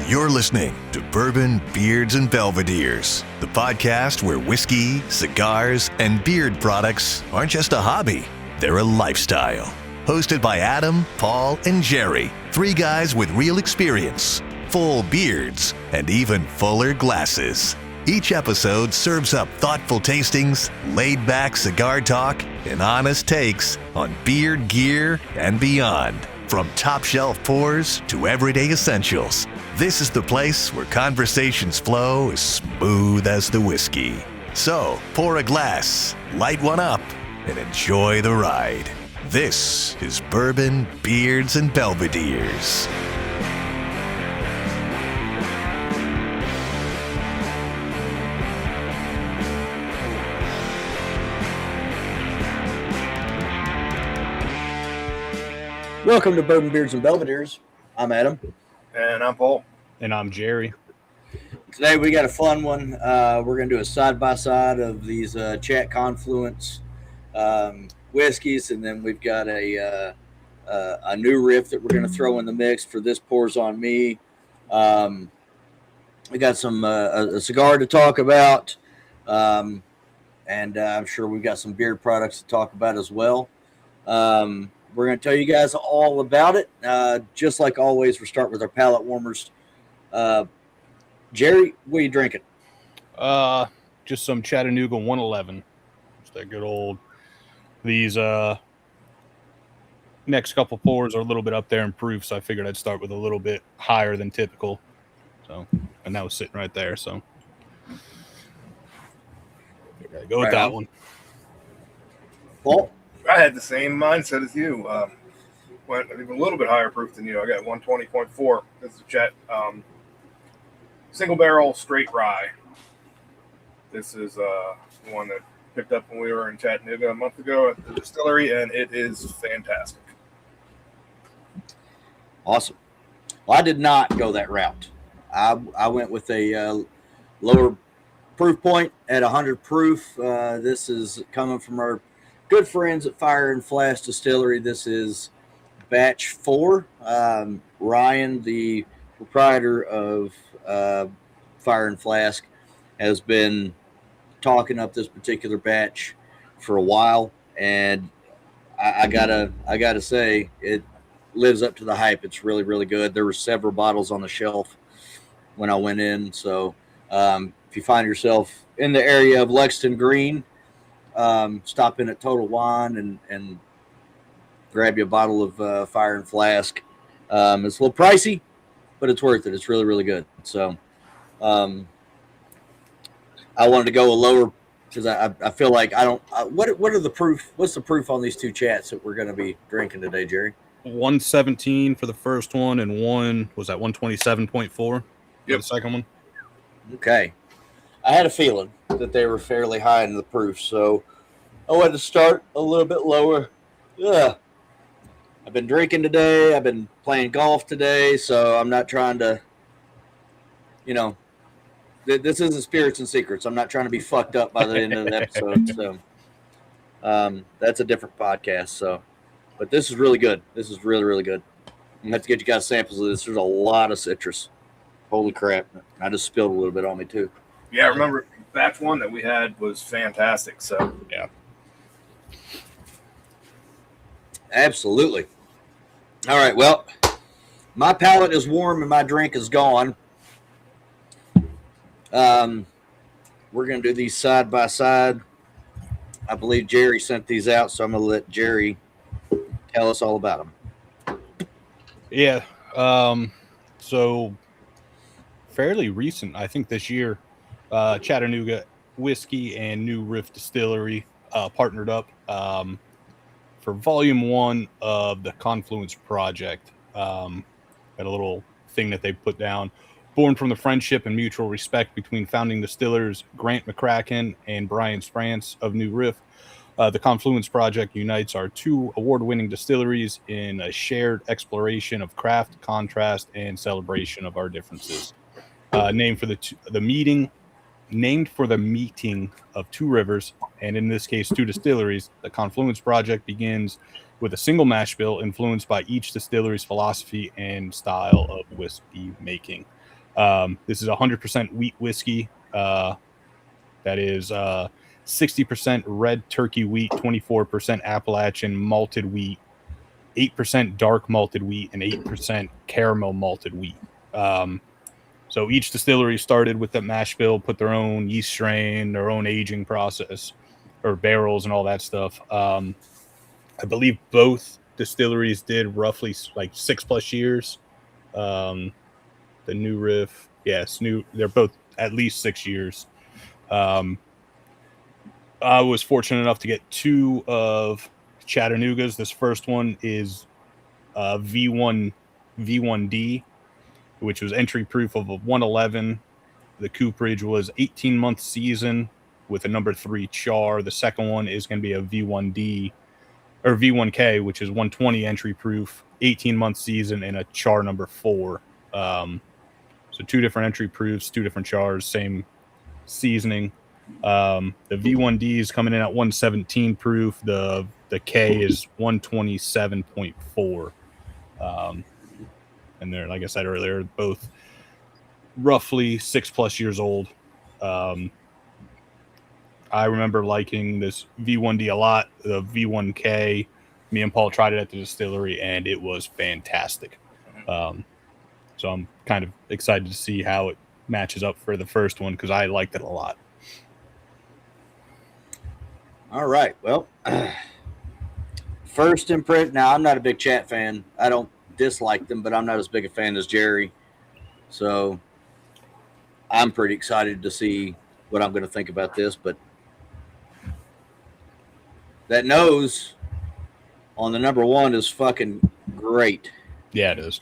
You're listening to Bourbon, Beards, and Belvederes, the podcast where whiskey, cigars, and beard products aren't just a hobby, they're a lifestyle. Hosted by Adam, Paul, and Jerry, three guys with real experience, full beards, and even fuller glasses. Each episode serves up thoughtful tastings, laid-back cigar talk, and honest takes on beard gear and beyond. From top-shelf pours to everyday essentials, this is the place where conversations flow as smooth as the whiskey. So, pour a glass, light one up, and enjoy the ride. This is Bourbon, Beards, and Belvederes. Welcome to Bourbon, Beards, and Belvederes. I'm Adam. And I'm Paul. And I'm Jerry. Today we got a fun one. We're going to do a side-by-side of these Chat Confluence whiskeys, and then we've got a new riff that we're going to throw in the mix for This Pours on Me. We got some a cigar to talk about, and I'm sure we've got some beard products to talk about as well. We're going to tell you guys all about it. Just like always, we'll start with our palate warmers. Jerry, what are you drinking? Just some Chattanooga 111. Just that good old. These next couple pours are a little bit up there in proof, so I figured I'd start with a little bit higher than typical. So, and that was sitting right there. So, gotta go with that one. Paul? I had the same mindset as you. Went even a little bit higher proof than you. I got 120.4. This is a Chat single barrel straight rye. This is one that picked up when we were in Chattanooga a month ago at the distillery, and it is fantastic. Awesome. Well, I did not go that route. I went with a lower proof point at 100 proof. This is coming from our good friends at Fire and Flask Distillery. This is batch 4. Ryan, the proprietor of Fire and Flask, has been talking up this particular batch for a while, and I gotta say it lives up to the hype. It's really, really good. There were several bottles on the shelf when I went in. So if you find yourself in the area of Lexington Green, stop in at Total Wine and grab you a bottle of Fire and Flask. It's a little pricey, but it's worth it. It's really, really good. So I wanted to go a lower because I feel like I don't. What are the proof? What's the proof on these two chats that we're going to be drinking today, Jerry? 117 for the first one, and one was that 127.4 for the second one. Okay. I had a feeling that they were fairly high in the proof, so I wanted to start a little bit lower. I've been drinking today. I've been playing golf today, so I'm not trying to, this isn't Spirits and Secrets. I'm not trying to be fucked up by the end of the episode. So that's a different podcast. So, but this is really good. This is really, really good. I'm going to have to get you guys samples of this. There's a lot of citrus. Holy crap. I just spilled a little bit on me, too. Yeah, I remember batch 1 that we had was fantastic. So, yeah. Absolutely. All right, well, my palate is warm and my drink is gone. We're going to do these side by side. I believe Jerry sent these out, so I'm going to let Jerry tell us all about them. Yeah. So fairly recent, I think this year, Chattanooga Whiskey and New Riff Distillery partnered up for Volume 1 of the Confluence Project. Got a little thing that they put down. Born from the friendship and mutual respect between founding distillers Grant McCracken and Brian Sprance of New Riff, the Confluence Project unites our two award-winning distilleries in a shared exploration of craft, contrast, and celebration of our differences. Named for the meeting of two rivers, and in this case, two distilleries, the Confluence Project begins with a single mash bill influenced by each distillery's philosophy and style of whiskey making. This is 100% wheat whiskey. That is 60% red turkey wheat, 24% Appalachian malted wheat, 8% dark malted wheat, and 8% caramel malted wheat. So each distillery started with the mash bill, put their own yeast strain, their own aging process, or barrels and all that stuff. I believe both distilleries did roughly like 6+ years. The New Riff, yes, they're both at least 6 years. I was fortunate enough to get 2 of Chattanooga's. This first one is V1D, which was entry proof of a 111. The cooperage was 18-month season with a number 3 char. The second one is going to be a V1D or V1K, which is 120 entry proof, 18-month season, and a char number 4. So 2 different entry proofs, 2 different chars, same seasoning. The V1D is coming in at 117 proof. The K is 127.4. And they're, like I said earlier, both roughly 6+ years old. I remember liking this V1D a lot. The V1K, me and Paul tried it at the distillery, and it was fantastic. So I'm kind of excited to see how it matches up for the first one because I liked it a lot. All right. Well, first impression. Now, I'm not a big Chat fan. I don't dislike them, but I'm not as big a fan as Jerry. So I'm pretty excited to see what I'm going to think about this. But that nose on the number 1 is fucking great. Yeah, it is.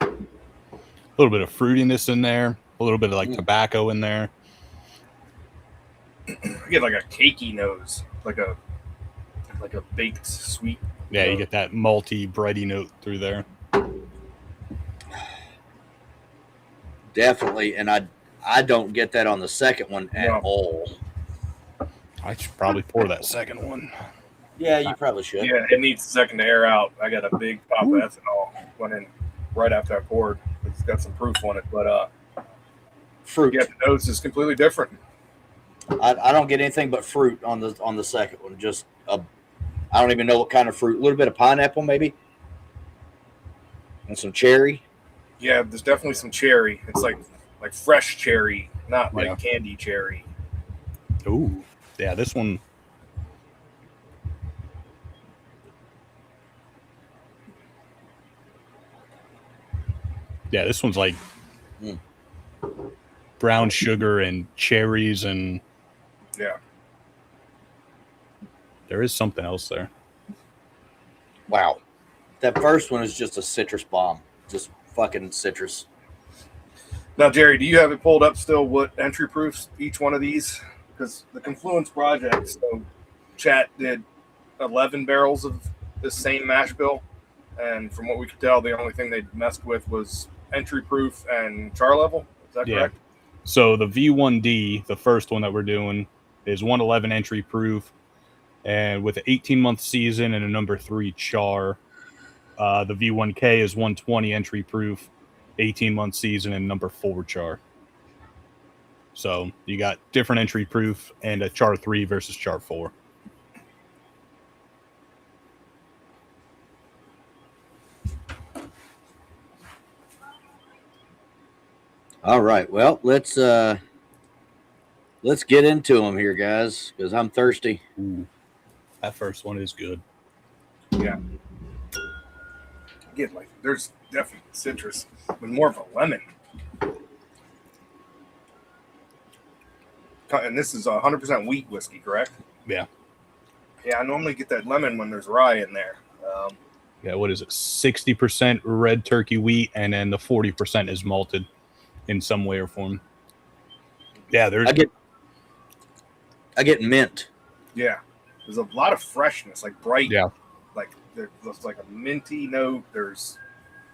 A little bit of fruitiness in there, a little bit of like tobacco in there. I get like a cakey nose, like a baked sweet. Yeah, you get that malty, bready note through there. Definitely, and I don't get that on the second one at all. I should probably pour that second one. Yeah, you probably should. Yeah, it needs a second to air out. I got a big pop of ethanol went in right after I poured. It's got some proof on it, but fruit. Yeah, the nose is completely different. I don't get anything but fruit on the second one. Just I don't even know what kind of fruit. A little bit of pineapple, maybe, and some cherry. Yeah, there's definitely some cherry. It's like fresh cherry, not like candy cherry. Ooh, yeah, this one. Yeah, this one's like brown sugar and cherries and there is something else there. Wow. That first one is just a citrus bomb. Just fucking citrus. Now, Jerry, do you have it pulled up still what entry proofs each one of these? Because the Confluence Project, so Chat did 11 barrels of the same mash bill. And from what we could tell, the only thing they messed with was entry proof and char level. Is that correct? So the V1D, the first one that we're doing, is 111 entry proof. And with an 18-month season and a number 3 char. The V1K is 120 entry proof, 18-month season, and number 4 char. So you got different entry proof and a char 3 versus char 4. All right. Well, let's get into them here, guys, because I'm thirsty. Ooh, that first one is good. Yeah. Again, like there's definitely citrus with more of a lemon. And this is 100% wheat whiskey, correct? Yeah. Yeah, I normally get that lemon when there's rye in there. Yeah, what is it? 60% red turkey wheat, and then the 40% is malted in some way or form. Yeah, there's. I get mint. Yeah, there's a lot of freshness, like bright. Yeah. Like there's like a minty note. There's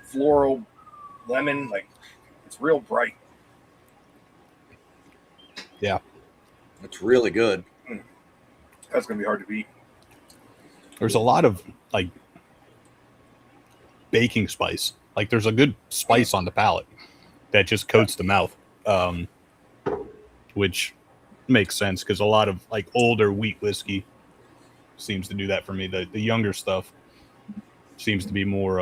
floral, lemon. Like it's real bright. Yeah. It's really good. That's gonna be hard to beat. There's a lot of like baking spice Like there's a good spice on the palate that just coats the mouth, which makes sense because a lot of like older wheat whiskey seems to do that for me. The younger stuff seems to be more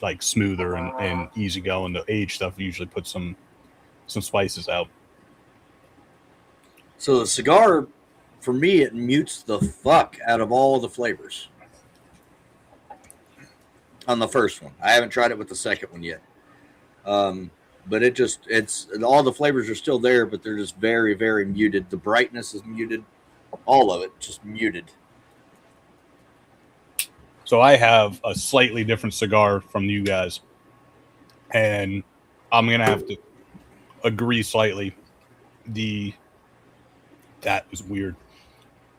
like smoother and easygoing. The aged stuff usually puts some spices out. So the cigar, for me, it mutes the fuck out of all the flavors. On the first one, I haven't tried it with the second one yet. But it's all the flavors are still there, but they're just very, very muted. The brightness is muted. All of it just muted. So I have a slightly different cigar from you guys, and I'm gonna have to agree slightly. That was weird.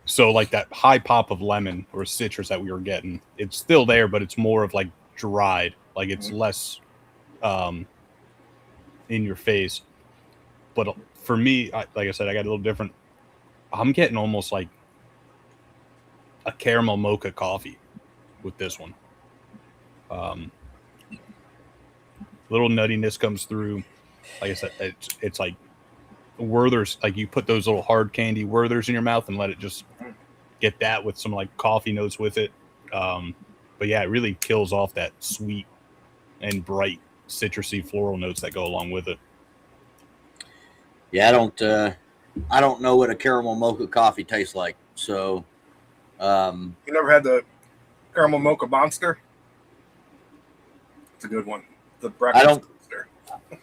So like that high pop of lemon or citrus that we were getting, it's still there, but it's more of like dried. Like it's less in your face. But for me, like I said, I got a little different. I'm getting almost like a caramel mocha coffee with this one. Little nuttiness comes through. Like I said, it's like Werther's. Like you put those little hard candy Werther's in your mouth and let it just get that with some like coffee notes with it. But yeah, it really kills off that sweet and bright citrusy floral notes that go along with it. Yeah, I don't know what a caramel mocha coffee tastes like. So, You never had the caramel mocha monster? It's a good one. The breakfast monster.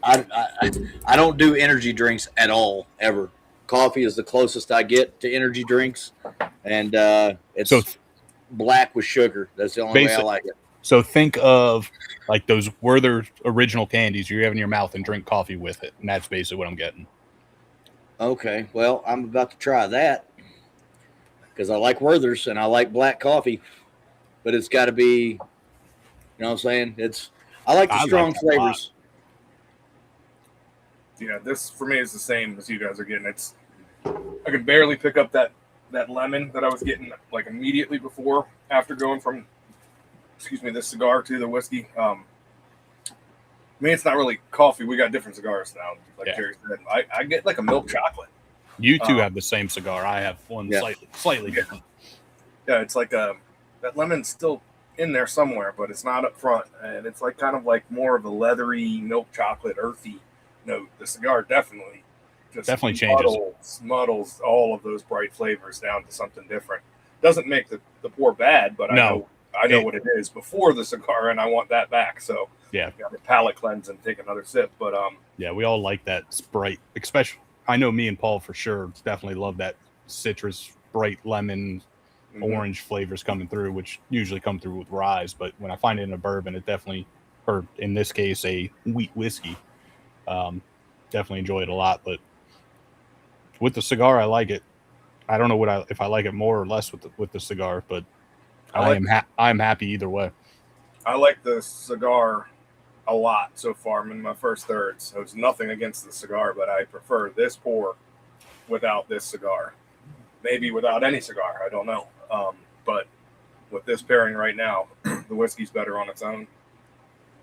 I don't do energy drinks at all ever. Coffee is the closest I get to energy drinks, and it's black with sugar. That's the only way I like it. So think of like those Werther original candies you have in your mouth and drink coffee with it, and that's basically what I'm getting. Okay, well, I'm about to try that because I like Werther's and I like black coffee, but it's got to be, you know what I'm saying? I like the strong flavors. Yeah, this for me is the same as you guys are getting. I could barely pick up that lemon that I was getting like immediately before after going from this cigar to the whiskey. I mean, it's not really coffee. We got different cigars now. Like Jerry said, I get like a milk chocolate. You two have the same cigar. I have one slightly different. Yeah, it's like that lemon's still in there somewhere, but it's not up front, and it's like kind of like more of a leathery milk chocolate, earthy note. The cigar definitely changes, muddles all of those bright flavors down to something different. Doesn't make the pour bad, but I know what it is before the cigar, and I want that back. So yeah, the palate cleanse and take another sip. But yeah, we all like that bright, especially. I know me and Paul for sure definitely love that citrus, bright lemon, orange flavors coming through, which usually come through with rye. But when I find it in a bourbon, it definitely, or in this case, a wheat whiskey, definitely enjoy it a lot. But with the cigar, I like it. I don't know if I like it more or less with the cigar, but I'm happy either way. I like the cigar a lot so far. I'm in my first third, so it's nothing against the cigar, but I prefer this pour without this cigar. Maybe without any cigar, I don't know. But with this pairing right now, the whiskey's better on its own.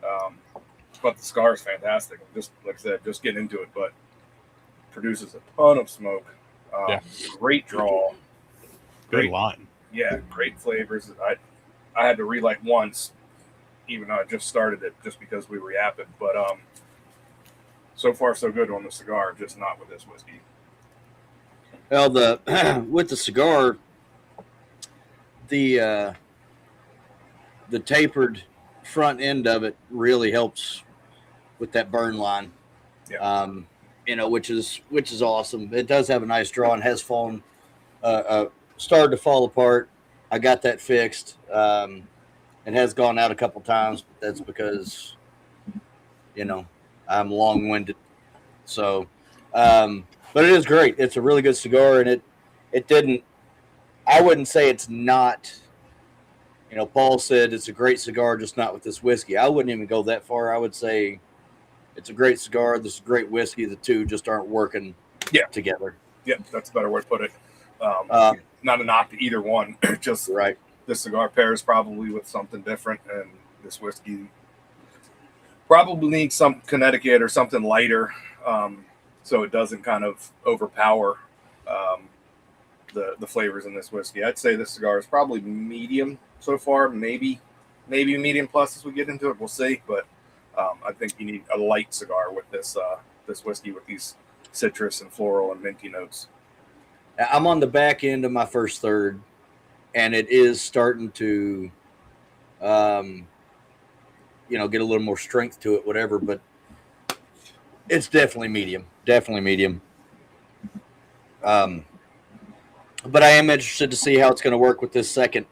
But the cigar is fantastic. Just like I said, just getting into it, but produces a ton of smoke. Great draw. Good line. Yeah, great flavors. I had to relight once, even though I just started it, just because we were yapping. But so far so good on the cigar, just not with this whiskey. Well, with the cigar, the tapered front end of it really helps with that burn line. Yeah. Which is awesome. It does have a nice draw and has fallen, started to fall apart. I got that fixed. It has gone out a couple times, but that's because, I'm long-winded. So, but it is great. It's a really good cigar, and I wouldn't say it's not, Paul said it's a great cigar, just not with this whiskey. I wouldn't even go that far. I would say it's a great cigar. This is great whiskey. The two just aren't working together. Yeah, that's a better way to put it. Not a knock to either one. Just right. This cigar pairs probably with something different, and This whiskey probably needs some Connecticut or something lighter, so it doesn't kind of overpower the flavors in this whiskey. I'd say this cigar is probably medium so far, maybe medium plus as we get into it. We'll see, but I think you need a light cigar with this whiskey with these citrus and floral and minty notes. I'm on the back end of my first third, and it is starting to, get a little more strength to it, whatever. But it's definitely medium. But I am interested to see how it's going to work with this second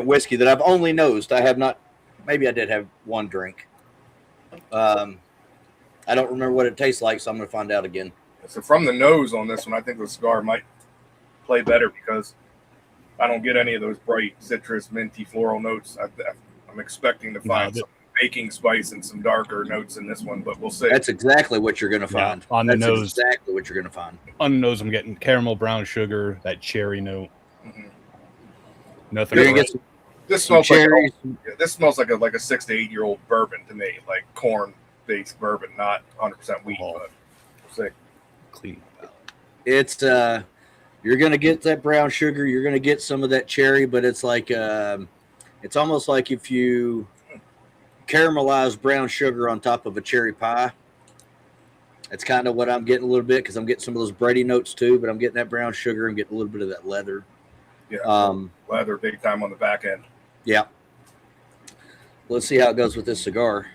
whiskey that I've only nosed. I have not. Maybe I did have one drink. I don't remember what it tastes like, so I'm going to find out again. So from the nose on this one, I think the cigar might play better because I don't get any of those bright citrus, minty, floral notes. I'm expecting to find some baking spice and some darker notes in this one, but we'll see. That's exactly what you're going to find. On the nose, exactly what you're going to find. On the nose, I'm getting caramel, brown sugar, that cherry note. Mm-hmm. Nothing. You're gonna get this smells cherries. This smells like a 6 to 8 year old bourbon to me, like corn-based bourbon, not 100% wheat. But we'll see. Clean. It's you're gonna get that brown sugar. You're gonna get some of that cherry, but it's like it's almost like if you caramelize brown sugar on top of a cherry pie. That's kind of what I'm getting a little bit because I'm getting some of those bready notes too, but I'm getting that brown sugar and getting a little bit of that leather. Yeah, leather big time on the back end. Yeah. Let's see how it goes with this cigar.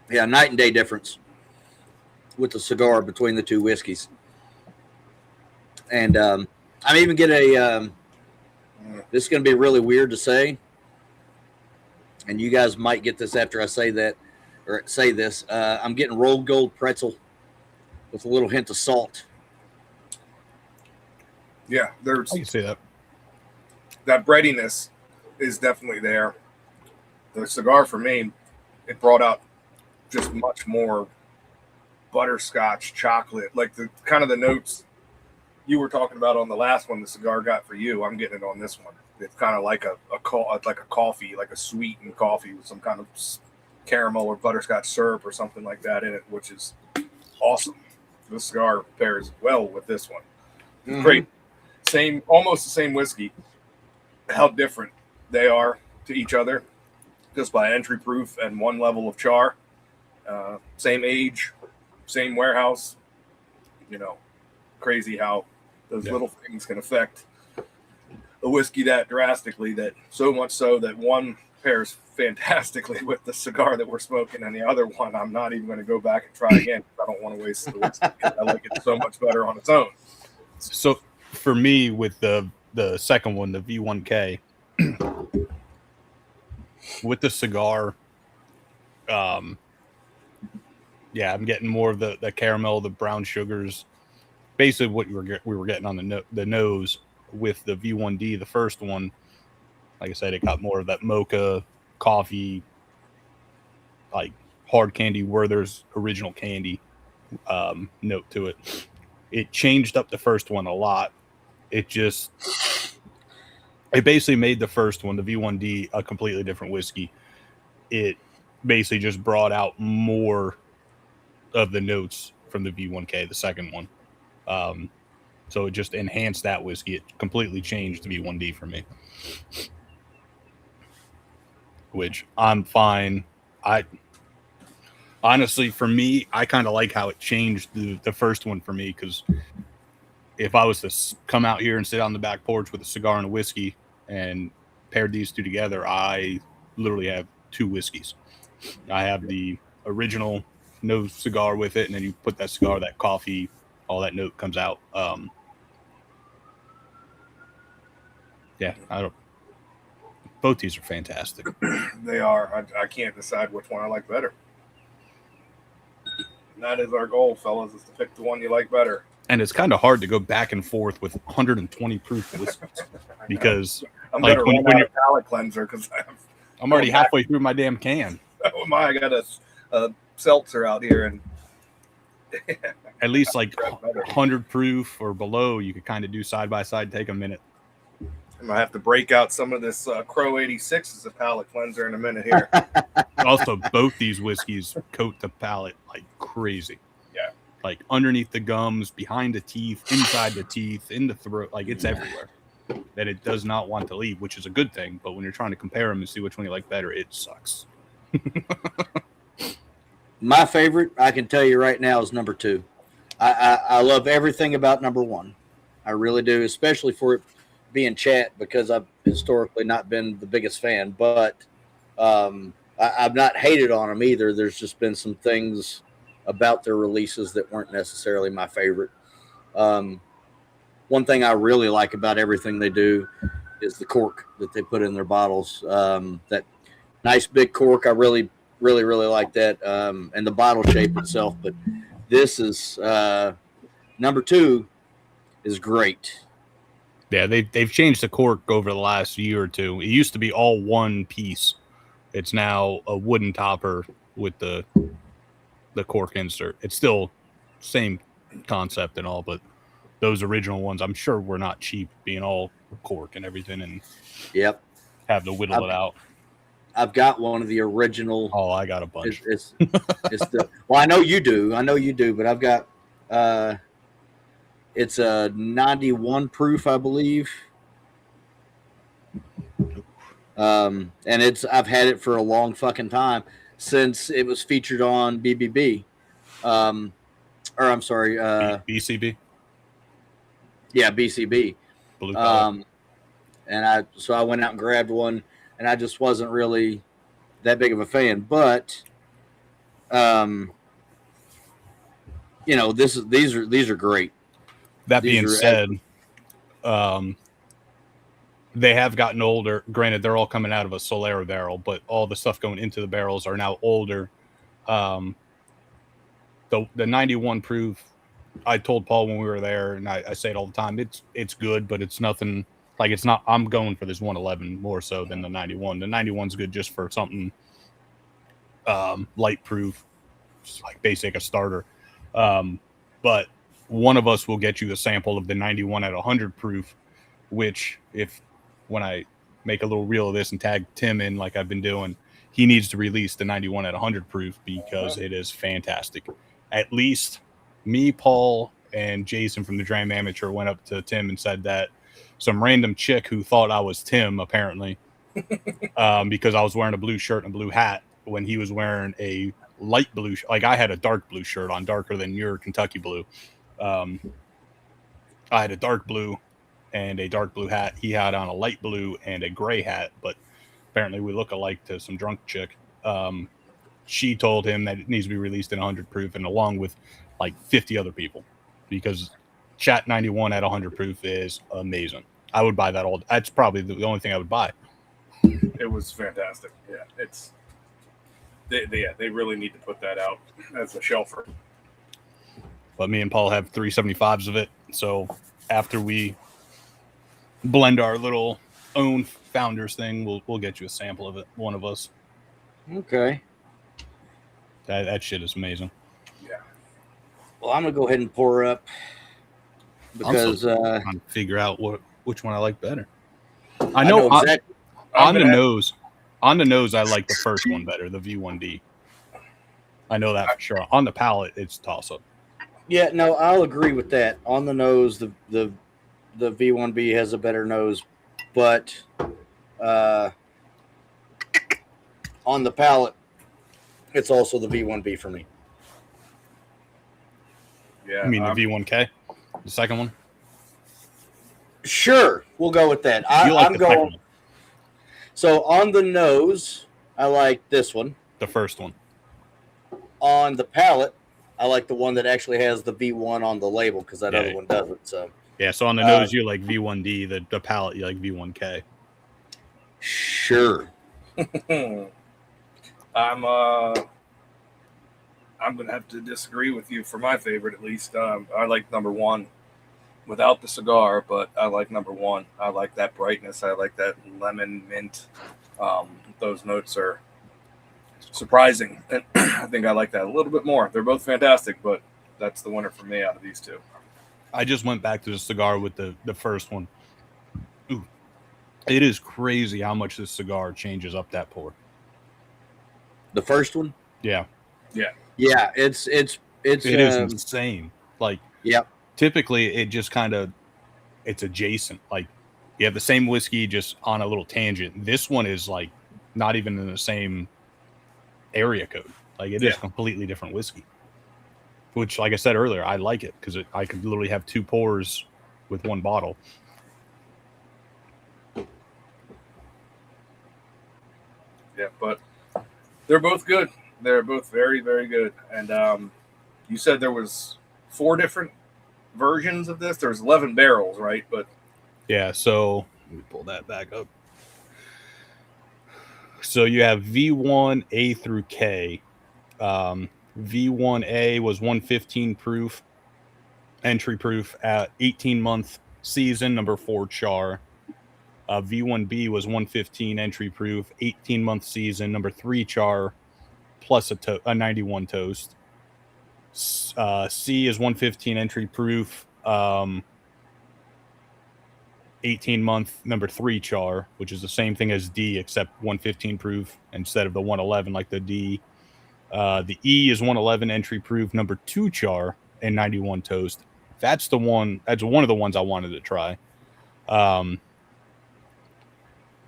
Yeah, night and day difference with the cigar between the two whiskeys. And I'm even get a this is going to be really weird to say, and you guys might get this after I say that or say this. I'm getting rolled gold pretzel with a little hint of salt. Yeah, I can see that. That breadiness is definitely there. The cigar for me, it brought out just much more butterscotch, chocolate, like the kind of the notes you were talking about on the last one. The cigar got for you. I'm getting it on this one. It's kind of like a coffee, like a sweetened coffee with some kind of caramel or butterscotch syrup or something like that in it, which is awesome. This cigar pairs well with this one. Mm-hmm. Great. Almost the same whiskey. How different they are to each other just by entry proof and one level of char. Same age, same warehouse. Crazy how those little things can affect a whiskey that drastically, that so much so that one pairs fantastically with the cigar that we're smoking, and the other one I'm not even going to go back and try again. I don't want to waste the whiskey. I like it so much better on its own. So for me, with the second one, the V1K, with the cigar, I'm getting more of the caramel, the brown sugars, basically what we were getting on the nose with the V1D, the first one. Like I said, it got more of that mocha, coffee, like hard candy, Werther's original candy note to it. It changed up the first one a lot. It basically made the first one, the V1D, a completely different whiskey. It basically just brought out more of the notes from the V1K, the second one. So it just enhanced that whiskey. It completely changed the V1D for me, which I'm fine. Honestly, for me, I kind of like how it changed the first one for me, because if I was to come out here and sit on the back porch with a cigar and a whiskey and paired these two together, I literally have two whiskeys. I have the original no cigar with it, and then you put that cigar, that coffee, all that note comes out. Both these are fantastic. They are. I can't decide which one I like better. And that is our goal, fellas, is to pick the one you like better. And it's kind of hard to go back and forth with 120 proof whiskeys because I'm better run out a palate cleanser because I'm already halfway through my damn can. Oh my! I got a seltzer out here, and at least like 100 proof or below, you could kind of do side by side. Take a minute. I'm gonna have to break out some of this Crow 86 as a palate cleanser in a minute here. Also, both these whiskeys coat the palate like crazy. Yeah, like underneath the gums, behind the teeth, inside the teeth, in the throat, like it's everywhere. That it does not want to leave, which is a good thing. But when you're trying to compare them and see which one you like better, it sucks. My favorite, I can tell you right now, is number 2. I love everything about number 1. I really do, especially for it being Chat, because I've historically not been the biggest fan. But I've not hated on them either. There's just been some things about their releases that weren't necessarily my favorite. One thing I really like about everything they do is the cork that they put in their bottles. That nice big cork, I really like that, and the bottle shape itself. But this is number 2 is great. Yeah, they've changed the cork over the last year or two. It used to be all one piece. It's now a wooden topper with the cork insert. It's still same concept and all, but those original ones, I'm sure, were not cheap, being all cork and everything, and yep, have to whittle it out. I've got one of the original. Oh, I got a bunch. It's the well, I know you do, but I've got it's a 91 proof, I believe. And I've had it for a long fucking time, since it was featured on BBB. Or I'm sorry, BCB. Yeah, BCB. Blue and I went out and grabbed one, and I just wasn't really that big of a fan. But these are great. That being said, they have gotten older. Granted, they're all coming out of a Solera barrel, but all the stuff going into the barrels are now older. The 91 proof, I told Paul when we were there, and I say it all the time, it's good, but it's nothing like, it's not, I'm going for this 111 more so than the 91. The 91's good just for something light proof, just like basic, a starter. But one of us will get you a sample of the 91 at 100 proof, which when I make a little reel of this and tag Tim in like I've been doing, he needs to release the 91 at 100 proof because it is fantastic. At least me, Paul, and Jason from the Dram Amateur went up to Tim and said that some random chick who thought I was Tim, apparently, because I was wearing a blue shirt and a blue hat when he was wearing a light blue, like I had a dark blue shirt on, darker than your Kentucky blue. I had a dark blue and a dark blue hat. He had on a light blue and a gray hat, but apparently we look alike to some drunk chick. She told him that it needs to be released in 100 proof, and along with like 50 other people, because Chat 91 at 100 proof is amazing. I would buy that all. That's probably the only thing I would buy. It was fantastic. Yeah, they really need to put that out as a shelfer. But me and Paul have 375s of it, so after we blend our little own founders thing, we'll get you a sample of it, one of us. Okay. That shit is amazing. Yeah. Well, I'm gonna go ahead and pour up because I'm trying to figure out which one I like better. I know exactly. On the nose, I like the first one better, the V1D. I know that for sure. On the palate, it's toss up. Yeah, no, I'll agree with that. On the nose, the V1B has a better nose, but on the palate, it's also the V1B for me. Yeah. You mean the V1K, the second one? Sure, we'll go with that. I'm going. So on the nose, I like this one. The first one. On the palate, I like the one that actually has the V1 on the label, because that other one doesn't. So yeah, so on the nose you like V1D, the palate you like V1K. Sure. I'm gonna have to disagree with you for my favorite, at least. I like number 1 without the cigar, but I like number 1. I like that brightness. I like that lemon mint Those notes are surprising, and I think I like that a little bit more. They're both fantastic, but that's the winner for me out of these two. I just went back to the cigar with the first one. Ooh, it is crazy how much this cigar changes up that pour. The first one? Yeah. Yeah, it is insane. Like, yep. Typically it just kind of, it's adjacent. Like, you have the same whiskey just on a little tangent. This one is like not even in the same area code. Like, it is completely different whiskey. Which, like I said earlier, I like it because I could literally have 2 pours with 1 bottle. Yeah, but they're both good. They're both very, very good. And you said there was 4 different versions of this. There's 11 barrels, right? But yeah, so let me pull that back up. So you have V1A through K. V1A was 115 proof, entry proof at 18-month season, number 4 char. V1B was 115 entry proof, 18-month season, number 3 char, plus a 91 toast. C is 115 entry proof, 18-month, number 3 char, which is the same thing as D, except 115 proof instead of the 111 like the D. The E is 111 entry proof, number 2 char, and 91 toast. That's one of the ones I wanted to try.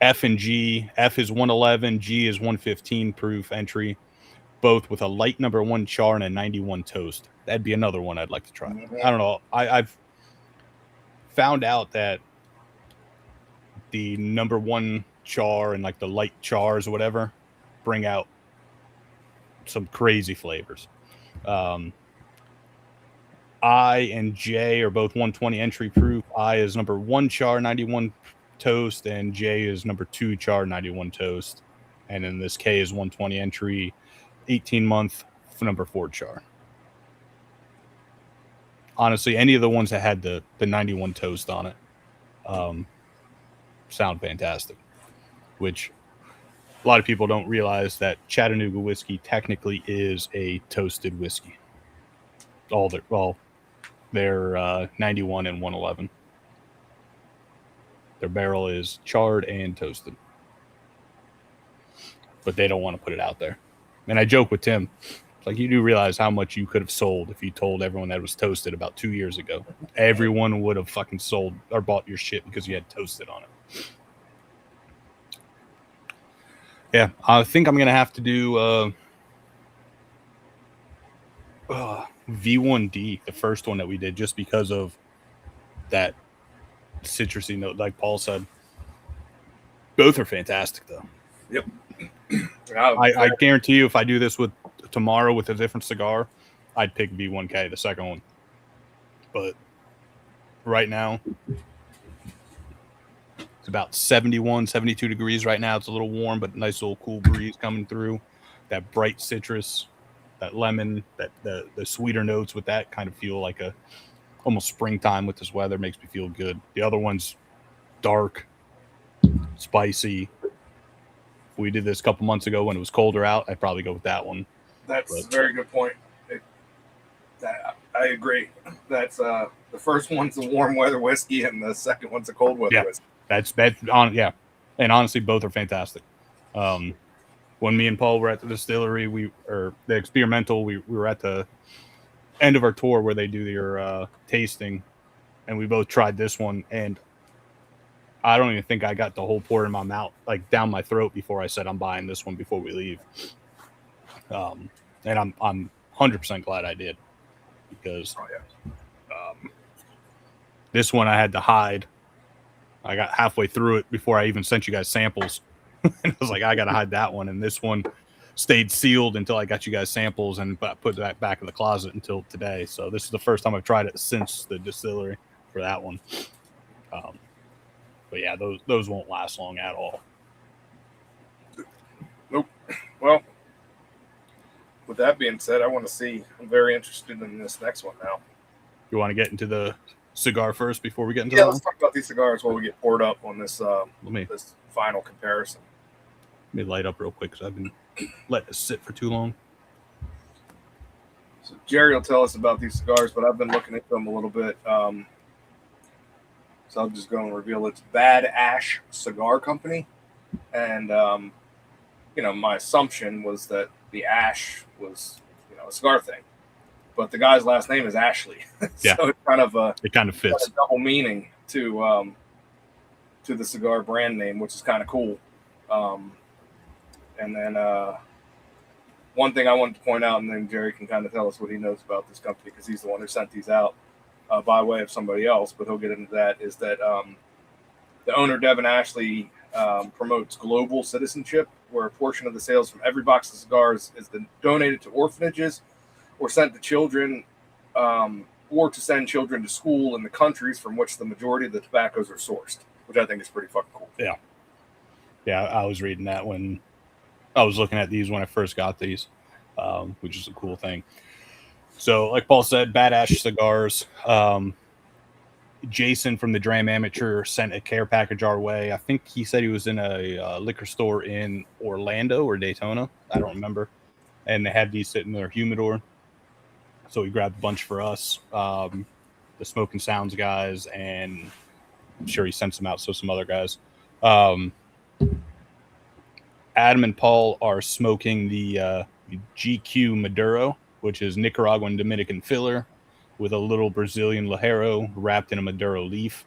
F and G. F is 111, G is 115 proof entry, both with a light number 1 char and a 91 toast. That'd be another one I'd like to try. Mm-hmm. I don't know. I've found out that the number 1 char and like the light chars or whatever bring out some crazy flavors. I and J are both 120 entry proof. I is number 1 char, 91 toast, and J is number 2 char, 91 toast. And then this K is 120 entry, 18-month, number 4 char. Honestly, any of the ones that had the 91 toast on it sound fantastic, which a lot of people don't realize that Chattanooga whiskey technically is a toasted whiskey. They're 91 and 111. Their barrel is charred and toasted, but they don't want to put it out there. And I joke with Tim, it's like, you do realize how much you could have sold if you told everyone that it was toasted about 2 years ago. Everyone would have fucking sold or bought your shit because you had toasted on it. Yeah, I think I'm gonna have to do V1D, the first one that we did, just because of that citrusy note, like Paul said. Both are fantastic, though. Yep. I guarantee you, if I do this with tomorrow with a different cigar, I'd pick V1K, the second one. But right now, it's about 71, 72 degrees right now. It's a little warm, but nice little cool breeze coming through. That bright citrus, that lemon, that the sweeter notes with that kind of feel like a almost springtime with this weather. Makes me feel good. The other one's dark, spicy. If we did this a couple months ago when it was colder out, I'd probably go with that one. That's a very good point. I agree. That's the first one's a warm weather whiskey, and the second one's a cold weather whiskey. That's and honestly, both are fantastic. When me and Paul were at the distillery, the experimental, we were at the end of our tour where they do their tasting, and we both tried this one, and I don't even think I got the whole pour in my mouth, like down my throat, before I said I'm buying this one before we leave. And I'm 100% glad I did, because this one I had to hide. I got halfway through it before I even sent you guys samples. And I was like, I got to hide that one. And this one stayed sealed until I got you guys samples and put that back in the closet until today. So this is the first time I've tried it since the distillery for that one. But yeah, those won't last long at all. Nope. Well, with that being said, I'm very interested in this next one now. You want to get into the cigar first before we get into let's talk about these cigars while we get poured up on this this final comparison. Let me light up real quick because I've been letting it sit for too long. So Jerry will tell us about these cigars, but I've been looking at them a little bit. So I'll just go and reveal it's Bad Ash Cigar Company. And, my assumption was that the ash was, a cigar thing. But the guy's last name is Ashley. So it's kind of fits. A double meaning to the cigar brand name, which is kind of cool. And then one thing I wanted to point out, and then Jerry can kind of tell us what he knows about this company because he's the one who sent these out by way of somebody else, but he'll get into that, is that the owner, Devin Ashley, promotes global citizenship, where a portion of the sales from every box of cigars is then donated to orphanages or sent to children or to send children to school in the countries from which the majority of the tobaccos are sourced, which I think is pretty fucking cool. Yeah. Yeah, I was reading that when I was looking at these when I first got these, which is a cool thing. So, like Paul said, Bad Ash Cigars. Jason from the Dram Amateur sent a care package our way. I think he said he was in a liquor store in Orlando or Daytona. I don't remember. And they had these sitting in their humidor. So we grabbed a bunch for us, the Smoking Sounds guys, and I'm sure he sent some out, so some other guys. Adam and Paul are smoking the GQ Maduro, which is Nicaraguan Dominican filler with a little Brazilian Ligero wrapped in a Maduro leaf.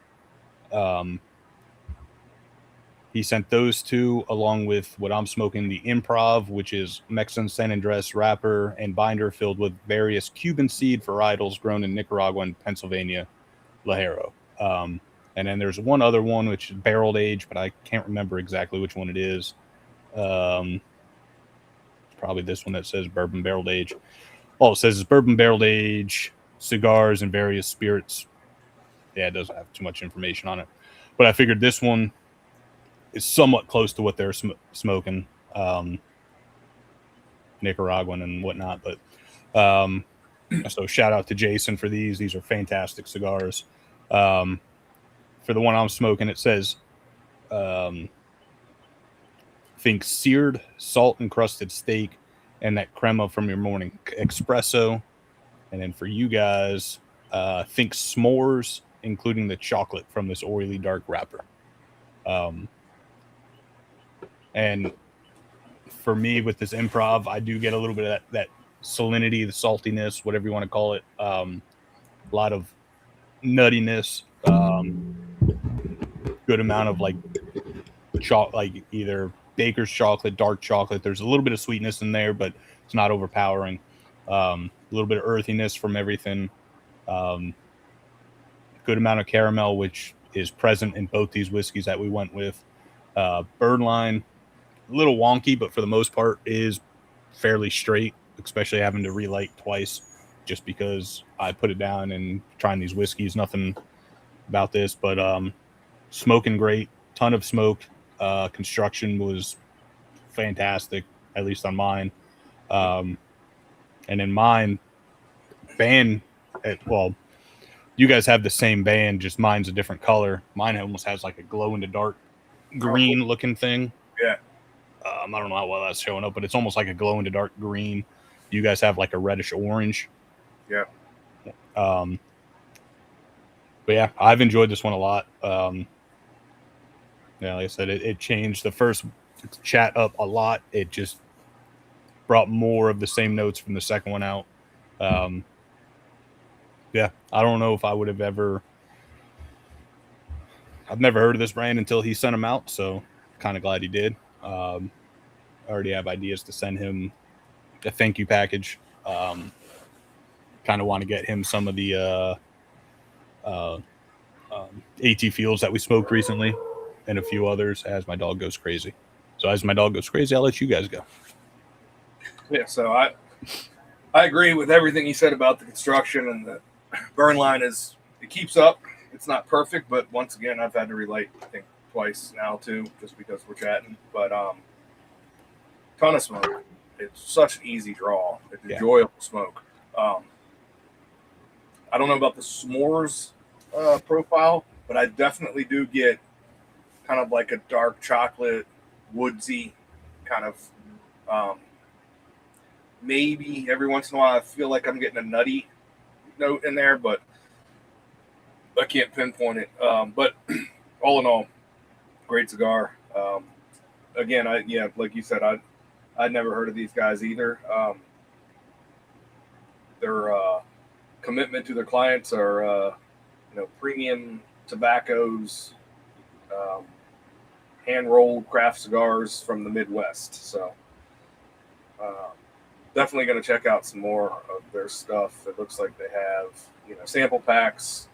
He sent those two along with what I'm smoking, the Improv, which is Mexican San Andres wrapper and binder filled with various Cuban seed varietals grown in Nicaragua and Pennsylvania Ligero. And then there's one other one, which is barreled aged, but I can't remember exactly which one it is. It's probably this one that says bourbon barreled aged. All it says is bourbon barreled aged, cigars, and various spirits. Yeah, it doesn't have too much information on it. But I figured this one is somewhat close to what they're smoking, Nicaraguan and whatnot. But so shout out to Jason for these. These are fantastic cigars. For the one I'm smoking, it says, think seared salt encrusted steak and that crema from your morning espresso. And then for you guys, think s'mores, including the chocolate from this oily dark wrapper. And for me, with this Improv, I do get a little bit of that salinity, the saltiness, whatever you want to call it. A lot of nuttiness, good amount of like either baker's chocolate, dark chocolate. There's a little bit of sweetness in there, but it's not overpowering. A little bit of earthiness from everything. Good amount of caramel, which is present in both these whiskeys that we went with. Birdline, a little wonky, but for the most part is fairly straight, especially having to relight twice just because I put it down and trying these whiskeys. Nothing about this, but smoking great, ton of smoke. Construction was fantastic, at least on mine. And in mine, band, you guys have the same band, just mine's a different color. Mine almost has like a glow in the dark green looking thing. Yeah. I don't know how well that's showing up, but it's almost like a glow in the dark green. You guys have like a reddish orange. Yeah. But yeah, I've enjoyed this one a lot. Yeah, like I said, it changed the first chat up a lot. It just brought more of the same notes from the second one out. Yeah, I don't know if I would have ever. I've never heard of this brand until he sent them out, so kind of glad he did. I already have ideas to send him a thank you package. Kind of want to get him some of the AT Fields that we smoked recently and a few others as my dog goes crazy. So as my dog goes crazy, I'll let you guys go. Yeah, so I agree with everything he said about the construction, and the burn line it keeps up. It's not perfect, but once again, I've had to relight, I think, twice now too, just because we're chatting. But ton of smoke. It's such an easy draw. It's enjoyable smoke. I don't know about the s'mores profile, but I definitely do get kind of like a dark chocolate, woodsy kind of maybe every once in a while I feel like I'm getting a nutty note in there, but I can't pinpoint it. But all in all, great cigar. Again, like you said, I'd never heard of these guys either. Their commitment to their clients are premium tobaccos, hand-rolled craft cigars from the Midwest. So definitely going to check out some more of their stuff. It looks like they have, sample packs.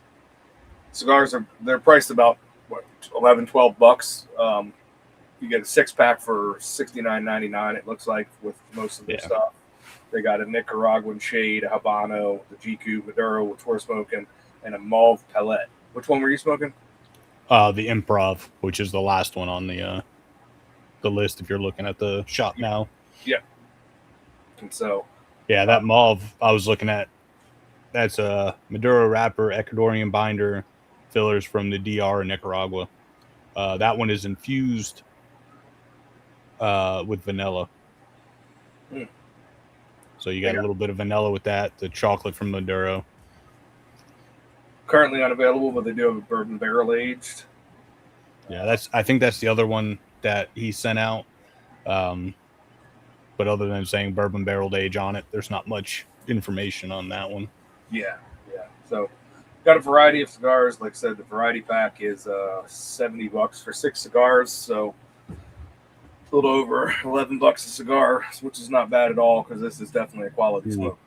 Cigars they're priced about $11-12. You get a 6-pack for $69.99. It looks like with most of their stuff. They got a Nicaraguan Shade, a Habano, the GQ Maduro, which we're smoking, and a Mauve Palette. Which one were you smoking? The Improv, which is the last one on the list if you're looking at the shop now. Yeah. And so, yeah, that Mauve I was looking at, that's a Maduro wrapper, Ecuadorian binder, fillers from the DR in Nicaragua. That one is infused with vanilla. So you got a little bit of vanilla with that, the chocolate from Maduro. Currently unavailable, but they do have a bourbon barrel aged. Yeah, I think that's the other one that he sent out. But other than saying bourbon barrel age on it, there's not much information on that one. Yeah. So got a variety of cigars. Like I said, the variety pack is $70 for 6 cigars. So a little over $11 a cigar, which is not bad at all because this is definitely a quality smoke.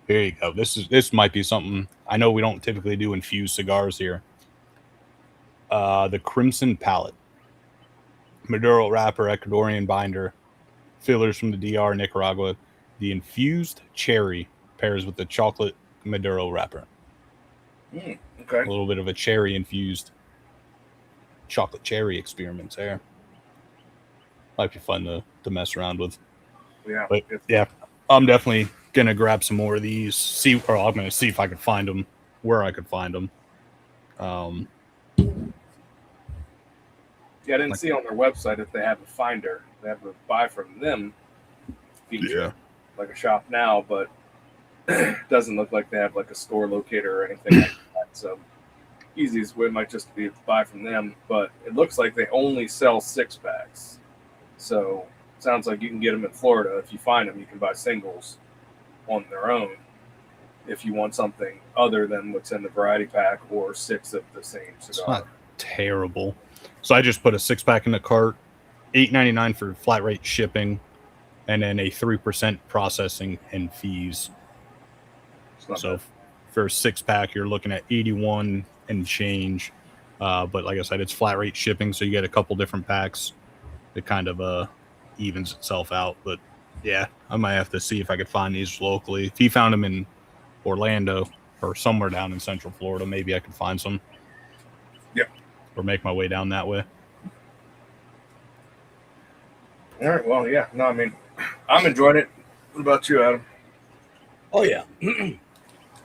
Here you go. This might be something. I know we don't typically do infused cigars here. The Crimson Palate, Maduro wrapper, Ecuadorian binder, fillers from the DR Nicaragua. The infused cherry pairs with the chocolate Maduro wrapper. Okay. A little bit of a cherry infused chocolate cherry experiments there. Might be fun to mess around with. Yeah. But yeah, I'm definitely gonna grab some more of these. I'm gonna see if I can find them where I could find them. Yeah, I didn't see on their website if they have a finder. They have a buy from them feature, like a shop now, but it doesn't look like they have like a store locator or anything like that. So easiest way might just be to buy from them, but it looks like they only sell 6-packs. So it sounds like you can get them in Florida. If you find them, you can buy singles on their own if you want something other than what's in the variety pack or 6 of the same cigar. It's not terrible. So I just put a 6-pack in the cart, $8.99 for flat rate shipping, and then a 3% processing and fees. So for a 6-pack, you're looking at $81 and change. But like I said, it's flat rate shipping, so you get a couple different packs. It kind of evens itself out. But yeah, I might have to see if I could find these locally. If he found them in Orlando or somewhere down in Central Florida, maybe I could find some. Yep. Or make my way down that way. All right. Well, yeah. No, I mean, I'm enjoying it. What about you, Adam? Oh, yeah.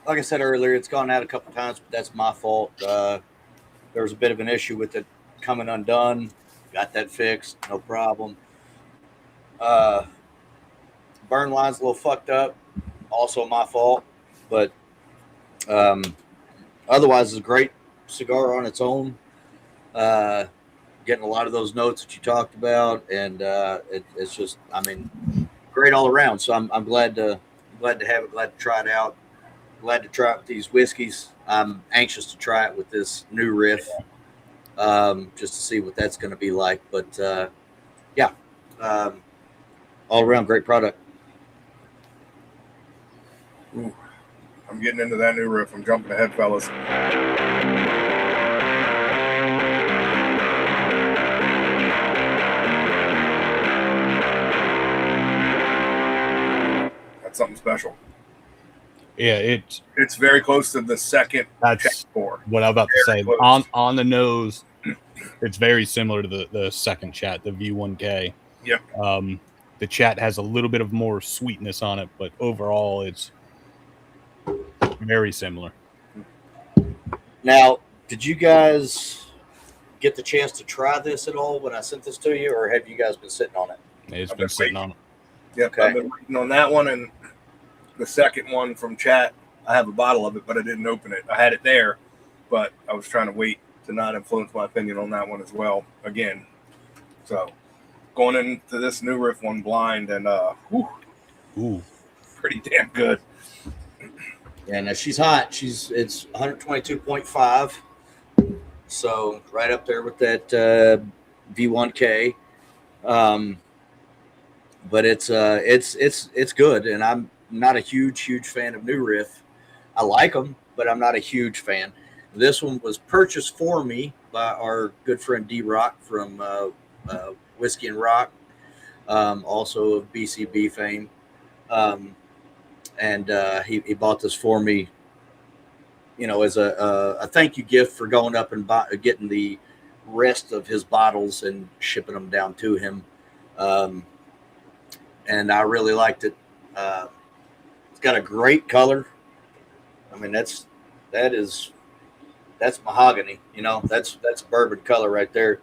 Like I said earlier, it's gone out a couple times, but that's my fault. There was a bit of an issue with it coming undone. Got that fixed. No problem. Burn line's a little fucked up. Also my fault. But otherwise, it's a great cigar on its own. Getting a lot of those notes that you talked about, and it's just, I mean, great all around. So I'm glad to have it, glad to try it out, glad to try it with these whiskeys. I'm anxious to try it with this new riff, just to see what that's going to be like. But yeah, all around great product. Ooh, I'm getting into that new riff. I'm jumping ahead, fellas. That's something special. Yeah, it's very close to the second. That's what I'm about to say. Close. On the nose, it's very similar to the second Chat, the V1K. Yep. The Chat has a little bit of more sweetness on it, but overall, it's very similar. Now, did you guys get the chance to try this at all when I sent this to you, or have you guys been sitting on it? It's been sitting on. Yep, okay. I've been waiting on that one, and the second one from Chat, I have a bottle of it, but I didn't open it. I had it there, but I was trying to wait to not influence my opinion on that one as well again. So going into this New Riff one blind, and pretty damn good. Yeah, now she's hot. It's 122.5, so right up there with that V1K. But it's good, and I'm not a huge fan of New Riff. I like them, but I'm not a huge fan. This one was purchased for me by our good friend D Rock from Whiskey and Rock, also of BCB fame. And he bought this for me, as a thank you gift for going up and getting the rest of his bottles and shipping them down to him. And I really liked it. It's got a great color. I mean, that's mahogany. That's bourbon color right there.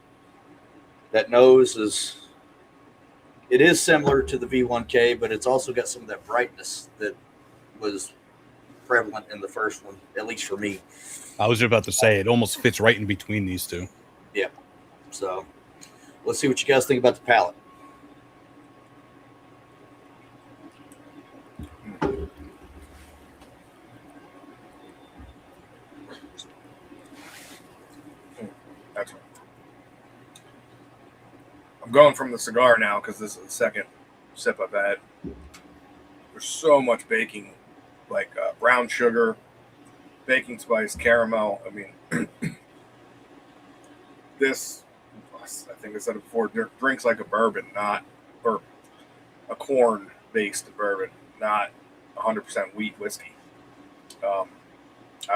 That nose is similar to the V1K, but it's also got some of that brightness that was prevalent in the first one, at least for me. I was about to say it almost fits right in between these two. Yeah. So let's see what you guys think about the palate. I'm going from the cigar now because this is the second sip I've had. There's so much baking, like brown sugar, baking spice, caramel. I mean, this, I think I said it before, drinks like a bourbon, not bourbon. A corn-based bourbon, not 100% wheat whiskey. I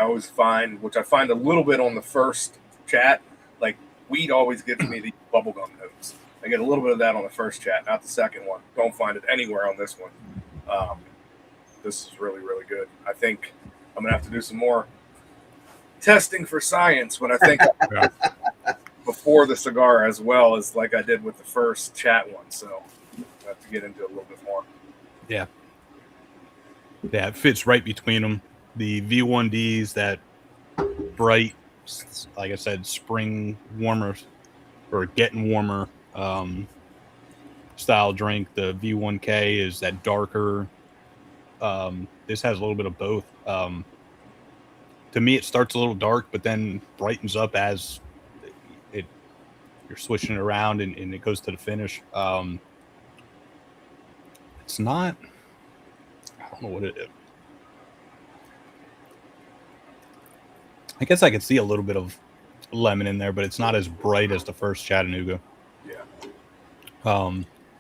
always find, which I find a little bit on the first Chat, like wheat always gives me the bubblegum notes. I get a little bit of that on the first Chat, not the second one. Don't find it anywhere on this one. This is really, really good. I think I'm going to have to do some more testing for science, but I think before the cigar as well as like I did with the first Chat one. So I have to get into it a little bit more. Yeah. Yeah, it fits right between them. The V1Ds, that bright, like I said, spring warmer or getting warmer style drink. The V1K is that darker. This has a little bit of both. To me, it starts a little dark, but then brightens up as you're switching it around and it goes to the finish. It's not. I don't know what it is. I guess I could see a little bit of lemon in there, but it's not as bright as the first Chattanooga. Yeah.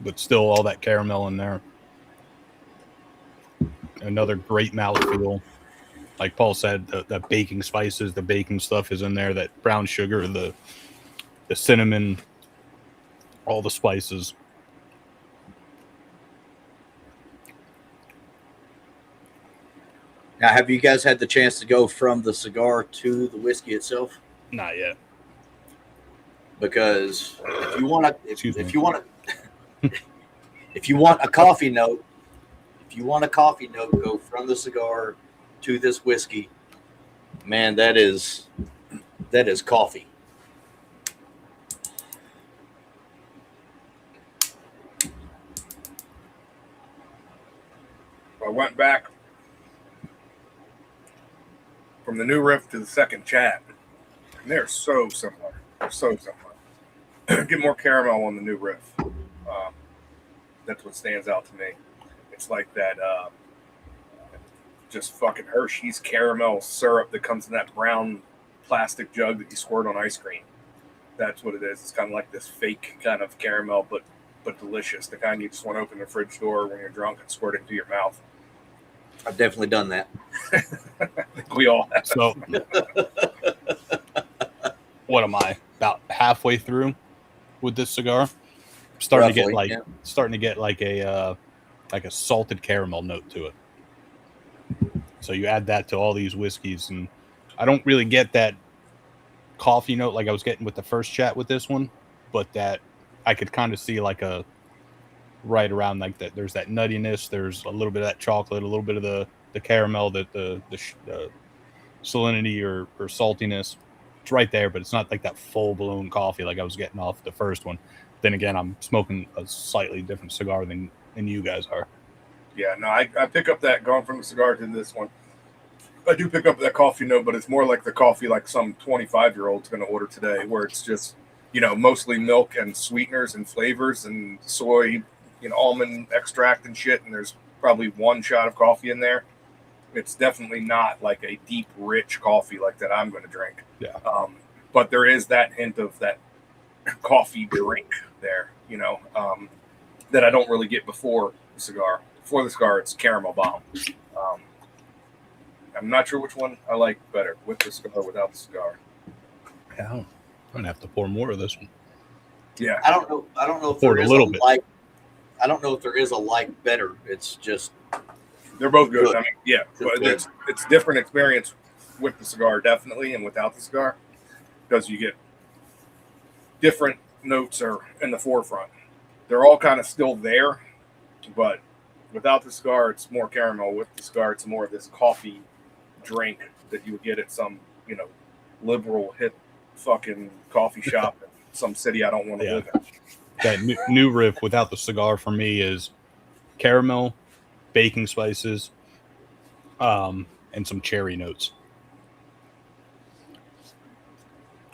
But still all that caramel in there. Another great mouthfeel. Like Paul said, the baking spices, the baking stuff is in there. That brown sugar, the cinnamon, all the spices. Now, have you guys had the chance to go from the cigar to the whiskey itself? Not yet. Because if you want a coffee note, go from the cigar to this whiskey. Man, that is coffee. I went back from the New Riff to the second Chat, and they're so similar. Get more caramel on the New Riff. That's what stands out to me. It's like that just fucking Hershey's caramel syrup that comes in that brown plastic jug that you squirt on ice cream. That's what it is. It's kind of like this fake kind of caramel, but delicious. The kind you just want to open the fridge door when you're drunk and squirt it into your mouth. I've definitely done that. We all have. So, what am I? About halfway through with this cigar. Starting to get like a salted caramel note to it. So you add that to all these whiskeys, and I don't really get that coffee note like I was getting with the first Chat with this one, but that I could kind of see like a right around like that. There's that nuttiness. There's a little bit of that chocolate, a little bit of the caramel, the salinity or saltiness. It's right there, but it's not like that full blown coffee like I was getting off the first one. Then again, I'm smoking a slightly different cigar than you guys are. Yeah, no, I pick up that going from the cigar to this one. I do pick up that coffee note, but it's more like the coffee like some 25-year-old's going to order today, where it's just, mostly milk and sweeteners and flavors and soy, almond extract and shit. And there's probably one shot of coffee in there. It's definitely not like a deep, rich coffee like that I'm going to drink. Yeah. But there is that hint of that coffee drink there, that I don't really get before the cigar. Before the cigar, it's caramel bomb. I'm not sure which one I like better, with the cigar or without the cigar. Yeah, I'm gonna have to pour more of this one. Yeah, I don't know if Pour there it a is little bit. I don't know if there is a like better. It's just they're both good. Good. I mean, yeah, but Good. it's different experience with the cigar definitely, and without the cigar, because you get different notes are in the forefront. They're all kind of still there, but without the cigar, it's more caramel. With the cigar, it's more of this coffee drink that you would get at some, liberal hip fucking coffee shop in some city I don't want to live in. That new riff without the cigar for me is caramel, baking spices, and some cherry notes,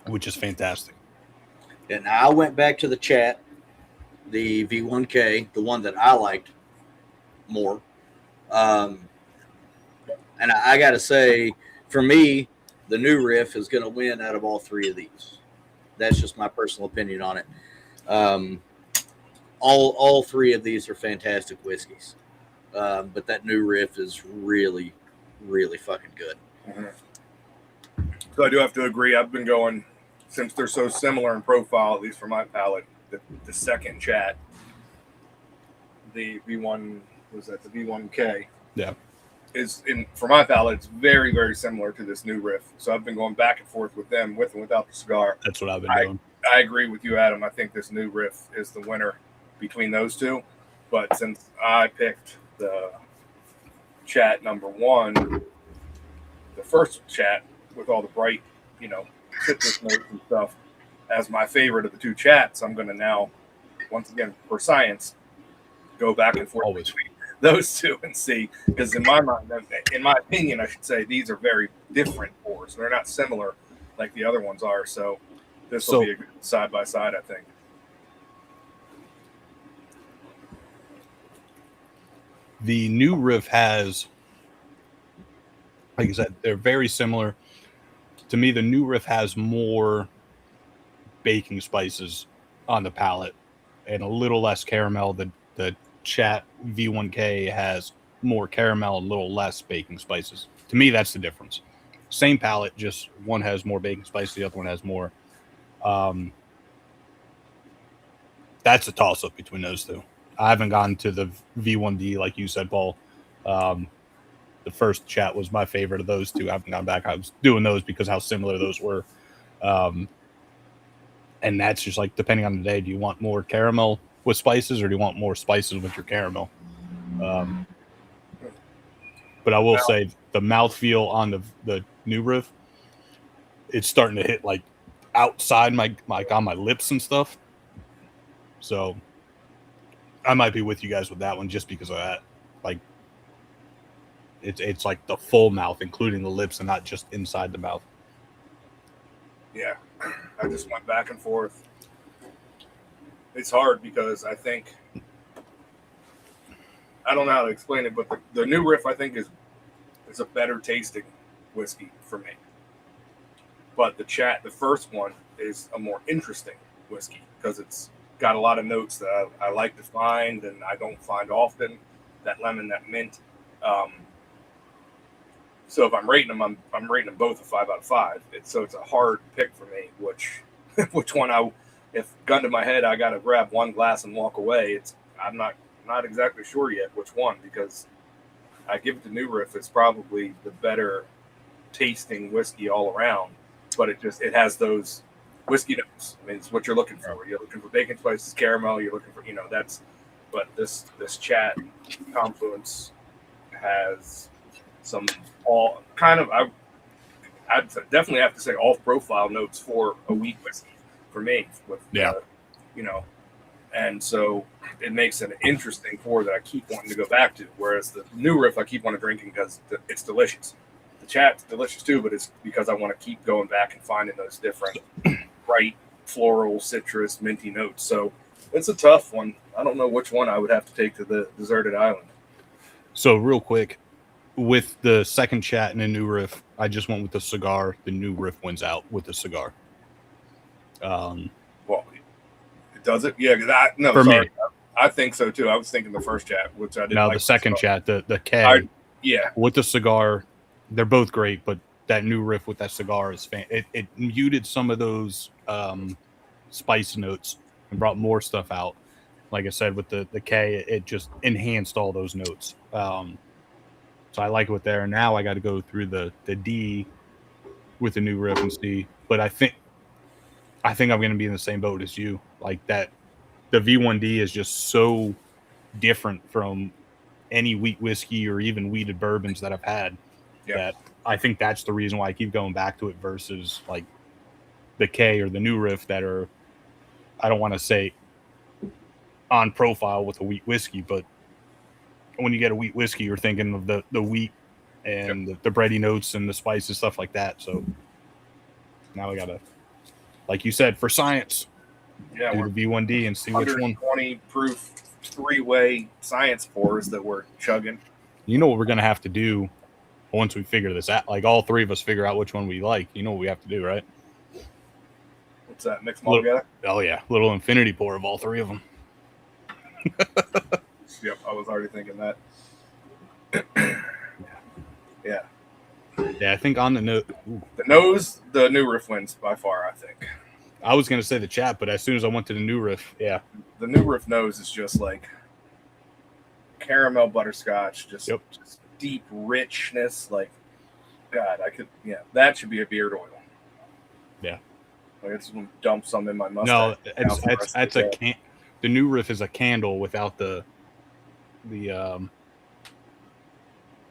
which is fantastic. And I went back to the chat, the V1K, the one that I liked more. And I got to say, for me, the new riff is going to win out of all three of these. That's just my personal opinion on it. All three of these are fantastic whiskeys. But that new riff is really, really fucking good. Mm-hmm. So I do have to agree. I've been going, since they're so similar in profile, at least for my palate, the second chat, the V1, was that the V1K? Yeah. For my palate, it's very, very similar to this new riff. So I've been going back and forth with them, with and without the cigar. That's what I've been doing. I agree with you, Adam. I think this new riff is the winner between those two. But since I picked the chat number one, the first chat with all the bright, citrus notes and stuff, as my favorite of the two chats, I'm going to now, once again, for science, go back and forth Always. between those two and see, because in my mind, in my opinion, I should say, these are very different pours. They're not similar like the other ones are. So this will be a good side by side, I think. The new riff has, like I said, they're very similar. To me, the new riff has more baking spices on the palate and a little less caramel. The chat V1K has more caramel and a little less baking spices. To me, that's the difference. Same palate, just one has more baking spice, the other one has more. That's a toss-up between those two. I haven't gotten to the V1D like you said, Paul. The first chat was my favorite of those two. I haven't gone back. I was doing those because how similar those were. And that's just like, depending on the day, do you want more caramel with spices or do you want more spices with your caramel? But I will say the mouthfeel on the new riff, it's starting to hit like outside my on my lips and stuff. So I might be with you guys with that one just because of that. Like it's like the full mouth, including the lips and not just inside the mouth. Yeah, I just went back and forth. It's hard because I think, I don't know how to explain it, but the new riff I think is a better tasting whiskey for me. But the first one is a more interesting whiskey because it's got a lot of notes that I like to find and I don't find often. That lemon, that mint. So if I'm rating them, I'm rating them both a 5 out of 5. So it's a hard pick for me, which one if gun to my head, I got to grab one glass and walk away. I'm not exactly sure yet which one, because I give it to New Riff. It's probably the better tasting whiskey all around, but it has those whiskey notes. I mean, it's what you're looking for. You're looking for bacon spices, caramel. You're looking for, that's but this Chat Confluence has some all kind of I'd definitely have to say off profile notes for a wheat whiskey for me with and so it makes an interesting pour that I keep wanting to go back to. Whereas the New Riff I keep wanting drinking because it's delicious. The Chat's delicious too, but it's because I want to keep going back and finding those different bright floral, citrus, minty notes. So it's a tough one. I don't know which one I would have to take to the deserted island. So real quick, with the second Chat and the New Riff, I just went with the cigar. The New Riff wins out with the cigar. Well, does it? Yeah, sorry. I think so too. I was thinking the first Chat, which I didn't. Now like the second Chat, the K, with the cigar, they're both great, but that New Riff with that cigar is it muted some of those spice notes and brought more stuff out. Like I said, with the K, it just enhanced all those notes. So I like it there. And now I got to go through the D with the New Riff and see. But I think I'm going to be in the same boat as you. Like that, the V1D is just so different from any wheat whiskey or even wheated bourbons that I've had. Yep. That I think that's the reason why I keep going back to it versus like the K or the New Riff that are, I don't want to say on profile with a wheat whiskey, but when you get a wheat whiskey, you're thinking of the wheat and the bready notes and the spices, stuff like that. So now we got to, like you said, for science, do the V1D and see which one. 120 proof 3-way science pours that we're chugging. You know what we're going to have to do once we figure this out? Like all three of us figure out which one we like. You know what we have to do, right? What's that? Mix them all together? Oh, yeah. Little infinity pour of all three of them. Yep, I was already thinking that. Yeah. Yeah, I think on the note. The nose, the New Riff wins by far, I think. I was going to say the Chat, but as soon as I went to the New Riff, yeah. The New Riff nose is just like caramel butterscotch, just deep richness. Like, God, that should be a beard oil. Yeah. Like, I just dump some in my mustache. No, that's the New Riff is a candle without the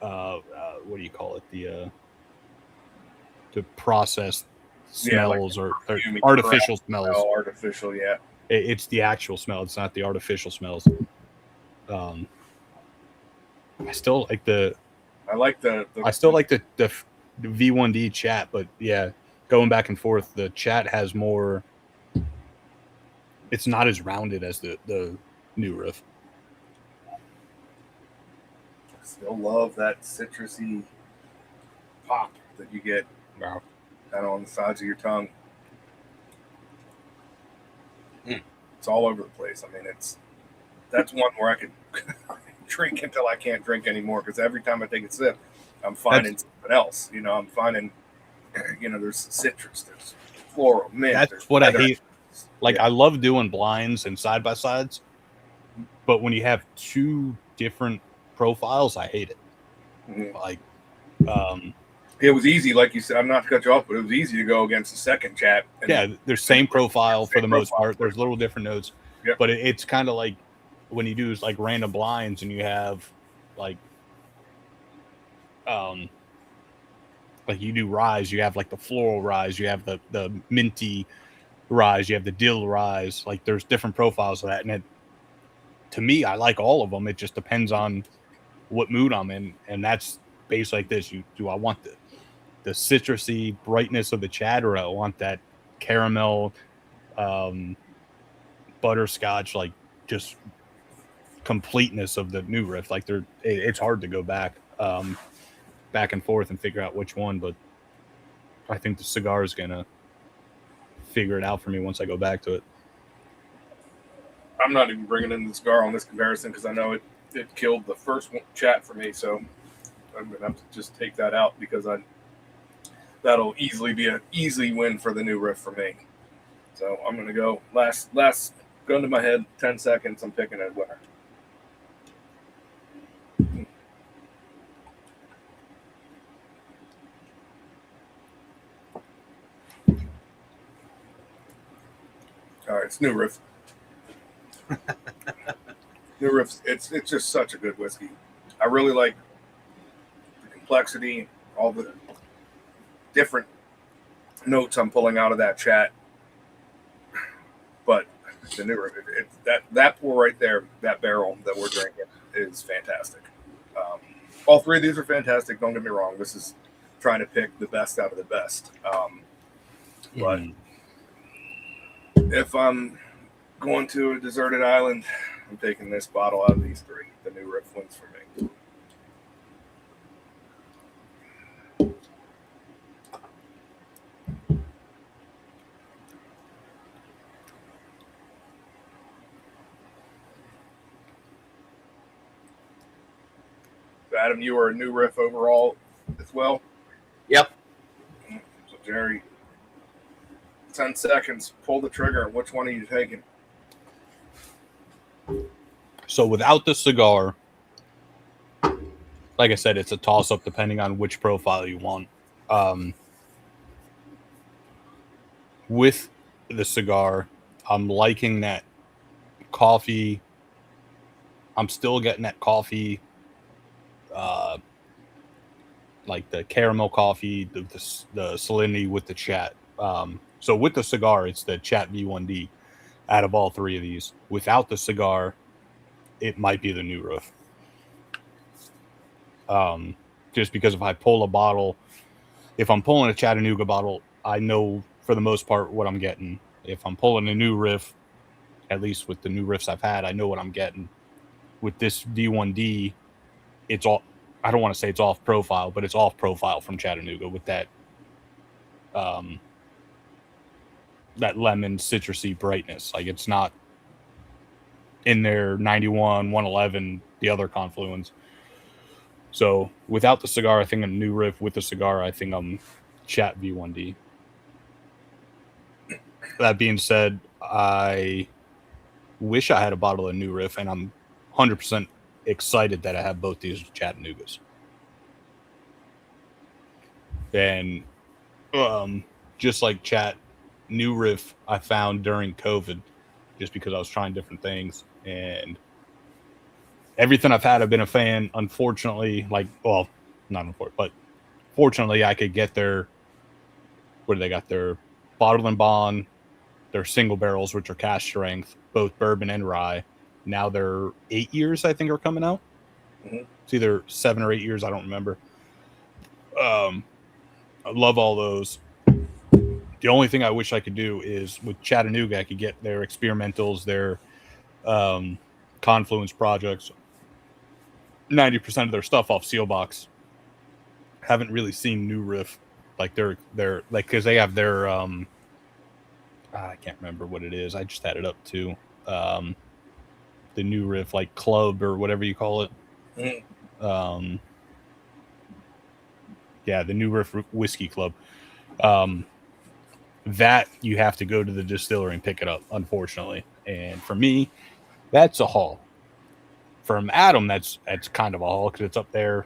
what do you call it? The processed smells or artificial smells. Artificial, yeah. It's the actual smell. It's not the artificial smells. I still like the V1D Chat, but yeah, going back and forth, the Chat has more. It's not as rounded as the New Riff. Still love that citrusy pop that you get kind of on the sides of your tongue. It's all over the place. I mean, that's one where I could drink until I can't drink anymore because every time I take a sip, I'm finding something else. I'm finding, there's citrus, there's floral, mint. That's what I hate. Like, I love doing blinds and side-by-sides, but when you have two different profiles, I hate it. Mm-hmm. Like, it was easy, like you said. I'm not to cut you off, but it was easy to go against the second Chat. They're same profile for the most part. There's little different notes, but it's kind of like when you do like random blinds and you have like you do rise, you have like the floral rise, you have the minty rise, you have the dill rise. Like there's different profiles of that, and to me, I like all of them. It just depends on what mood I'm in, and that's based like this. Do I want the citrusy brightness of the Chat, or I want that caramel butterscotch, like just completeness of the New Riff? Like it's hard to go back and forth and figure out which one, but I think the cigar is gonna figure it out for me once I go back to it. I'm not even bringing in the cigar on this comparison because I know it killed the first Chat for me, so I'm gonna have to just take that out because that'll easily be an easy win for the New Riff for me. So I'm gonna go last gun to my head, 10 seconds. I'm picking a winner. All right, it's New Riff. New Riff, it's just such a good whiskey. I really like the complexity, all the different notes I'm pulling out of that chat. But the New Riff, that pour right there, that barrel that we're drinking is fantastic. All three of these are fantastic. Don't get me wrong. This is trying to pick the best out of the best. But if I'm going to a deserted island, I'm taking this bottle out of these three. The New Riff wins for me. Adam, you are a New Riff overall as well? Yep. So, Jerry, 10 seconds. Pull the trigger. Which one are you taking? So without the cigar, like I said, it's a toss-up depending on which profile you want. With the cigar, I'm liking that coffee. I'm still getting that coffee, like the caramel coffee, the salinity with the chat. So with the cigar, it's the Chat V1D out of all three of these. Without the cigar, it might be the New Riff. Just because if I pull a bottle, if I'm pulling a Chattanooga bottle, I know for the most part what I'm getting. If I'm pulling a New Riff, at least with the New Riffs I've had, I know what I'm getting. With this V1D, it's all, I don't want to say it's off profile, but it's off profile from Chattanooga with that that lemon citrusy brightness. Like it's not in there 91, 111, the other Confluence. So without the cigar, I think a New Riff. With the cigar, I think I'm Chat V1D. That being said, I wish I had a bottle of New Riff, and I'm 100% excited that I have both these Chattanoogas. And just like Chat, New Riff I found during COVID, just because I was trying different things, and everything I've had, I've been a fan. Unfortunately, like, well, not unfortunately, but fortunately, I could get their, what do they got? Their bottle and bond, their single barrels, which are cask strength, both bourbon and rye. Now they're 8 years, I think, are coming out. Mm-hmm. It's either 7 or 8 years. I don't remember. I love all those. The only thing I wish I could do is with Chattanooga, I could get their experimentals, their Confluence projects, 90% of their stuff off Sealbox. Haven't really seen New Riff, like they're like, because they have their I can't remember what it is. I just had it up too. The New Riff, like club or whatever you call it. Mm-hmm. Yeah, the New Riff Whiskey Club. That you have to go to the distillery and pick it up, unfortunately. And for me, that's a haul. From Adam, that's kind of a haul because it's up there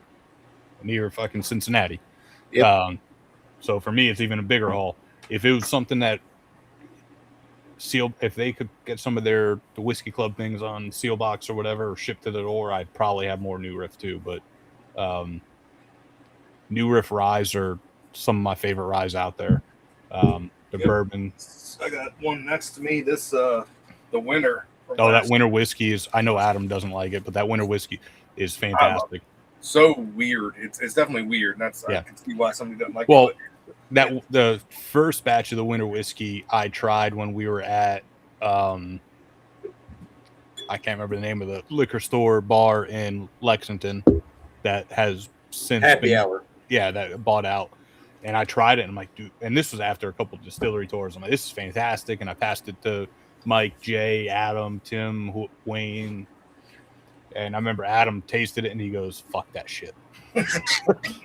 near fucking Cincinnati. Yep. So for me, it's even a bigger haul. If it was something that if they could get some of the Whiskey Club things on Sealbox or whatever, or shipped to the door, I'd probably have more New Riff too. But New Riff ryes are some of my favorite ryes out there. The bourbon. I got one next to me. This the winter. Oh, that winter whiskey is. I know Adam doesn't like it, but that winter whiskey is fantastic. So weird. It's definitely weird. And that's yeah. I can see why somebody doesn't like it. Well, the first batch of the winter whiskey I tried when we were at I can't remember the name of the liquor store bar in Lexington that has since Happy Hour. Yeah, that bought out. And I tried it, and I'm like, dude, and this was after a couple of distillery tours. I'm like, this is fantastic. And I passed it to Mike, Jay, Adam, Tim, Wayne. And I remember Adam tasted it, and he goes, fuck that shit.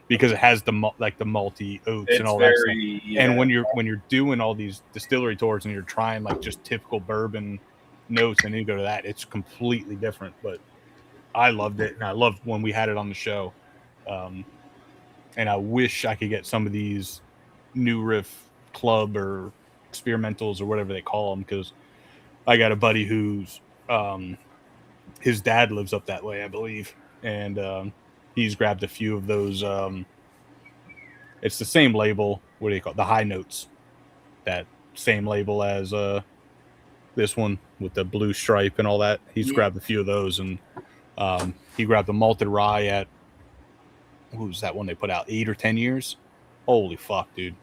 Because it has the malty oats and all that stuff. Yeah. And when you're doing all these distillery tours and you're trying like just typical bourbon notes, and then you go to that, it's completely different. But I loved it, and I loved when we had it on the show. And I wish I could get some of these New Riff Club or experimentals or whatever they call them, because I got a buddy who's his dad lives up that way, I believe, and he's grabbed a few of those. It's the same label. What do you call it? The high notes? That same label as this one with the blue stripe and all that. He's grabbed a few of those, and he grabbed the malted rye at, what was that one they put out, 8 or 10 years? Holy fuck, dude.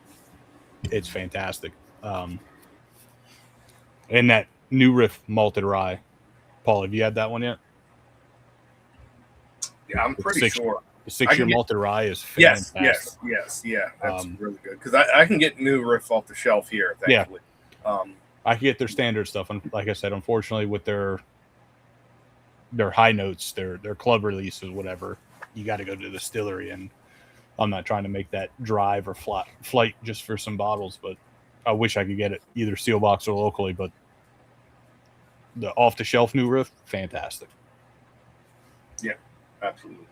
It's fantastic. And that New Riff malted rye. Paul, have you had that one yet? Yeah, I'm pretty sure. The 6-year malted rye is fantastic. Yes. Yeah, that's really good. Because I can get New Riff off the shelf here, thankfully. Yeah. I can get their standard stuff. And like I said, unfortunately, with their high notes, their club releases, whatever, you got to go to the distillery. And I'm not trying to make that drive or flight just for some bottles, but I wish I could get it either seal box or locally. But the off the shelf New Riff, fantastic. Yeah, absolutely.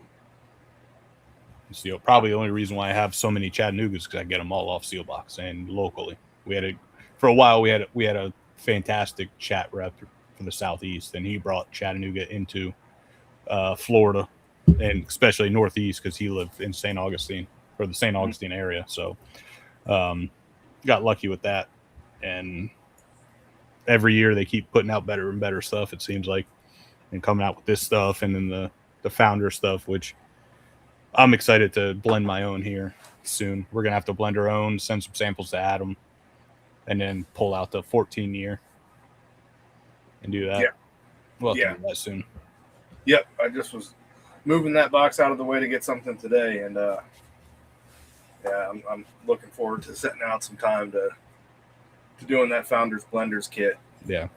It's probably the only reason why I have so many Chattanoogas, because I get them all off seal box and locally. For a while we had a fantastic chat rep from the Southeast, and he brought Chattanooga into Florida, and especially Northeast, because he lived in St. Augustine, or the St. Augustine area. So got lucky with that, and every year they keep putting out better and better stuff, it seems like, and coming out with this stuff, and then the founder stuff, which I'm excited to blend my own here soon. We're gonna have to blend our own, send some samples to Adam, and then pull out the 14-year and do that. Yeah. We'll have to do that soon. Yep. I just was moving that box out of the way to get something today, and I'm looking forward to setting out some time to doing that Founders Blenders kit. Yeah.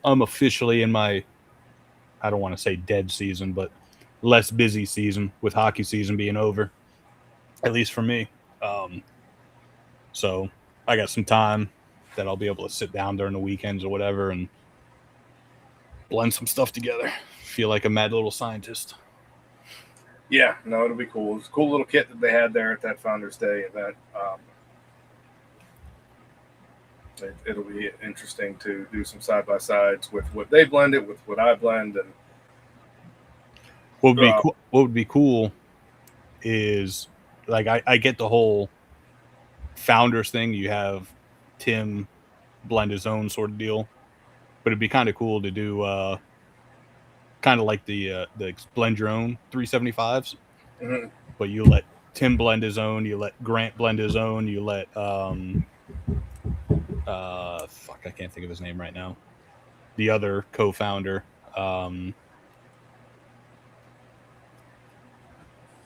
I'm officially in my, I don't want to say dead season, but less busy season, with hockey season being over, at least for me. So I got some time that I'll be able to sit down during the weekends or whatever and blend some stuff together. Feel like a mad little scientist. Yeah, no, it'll be cool. It's a cool little kit that they had there at that Founders Day event. It'll be interesting to do some side-by-sides with what they blended with what I blend. And what would be cool is, like, I get the whole Founders thing. You have Tim blend his own sort of deal, but it'd be kind of cool to do kind of like the blend your own 375s. Mm-hmm. But you let Tim blend his own, you let Grant blend his own, you let I can't think of his name right now, the other co-founder,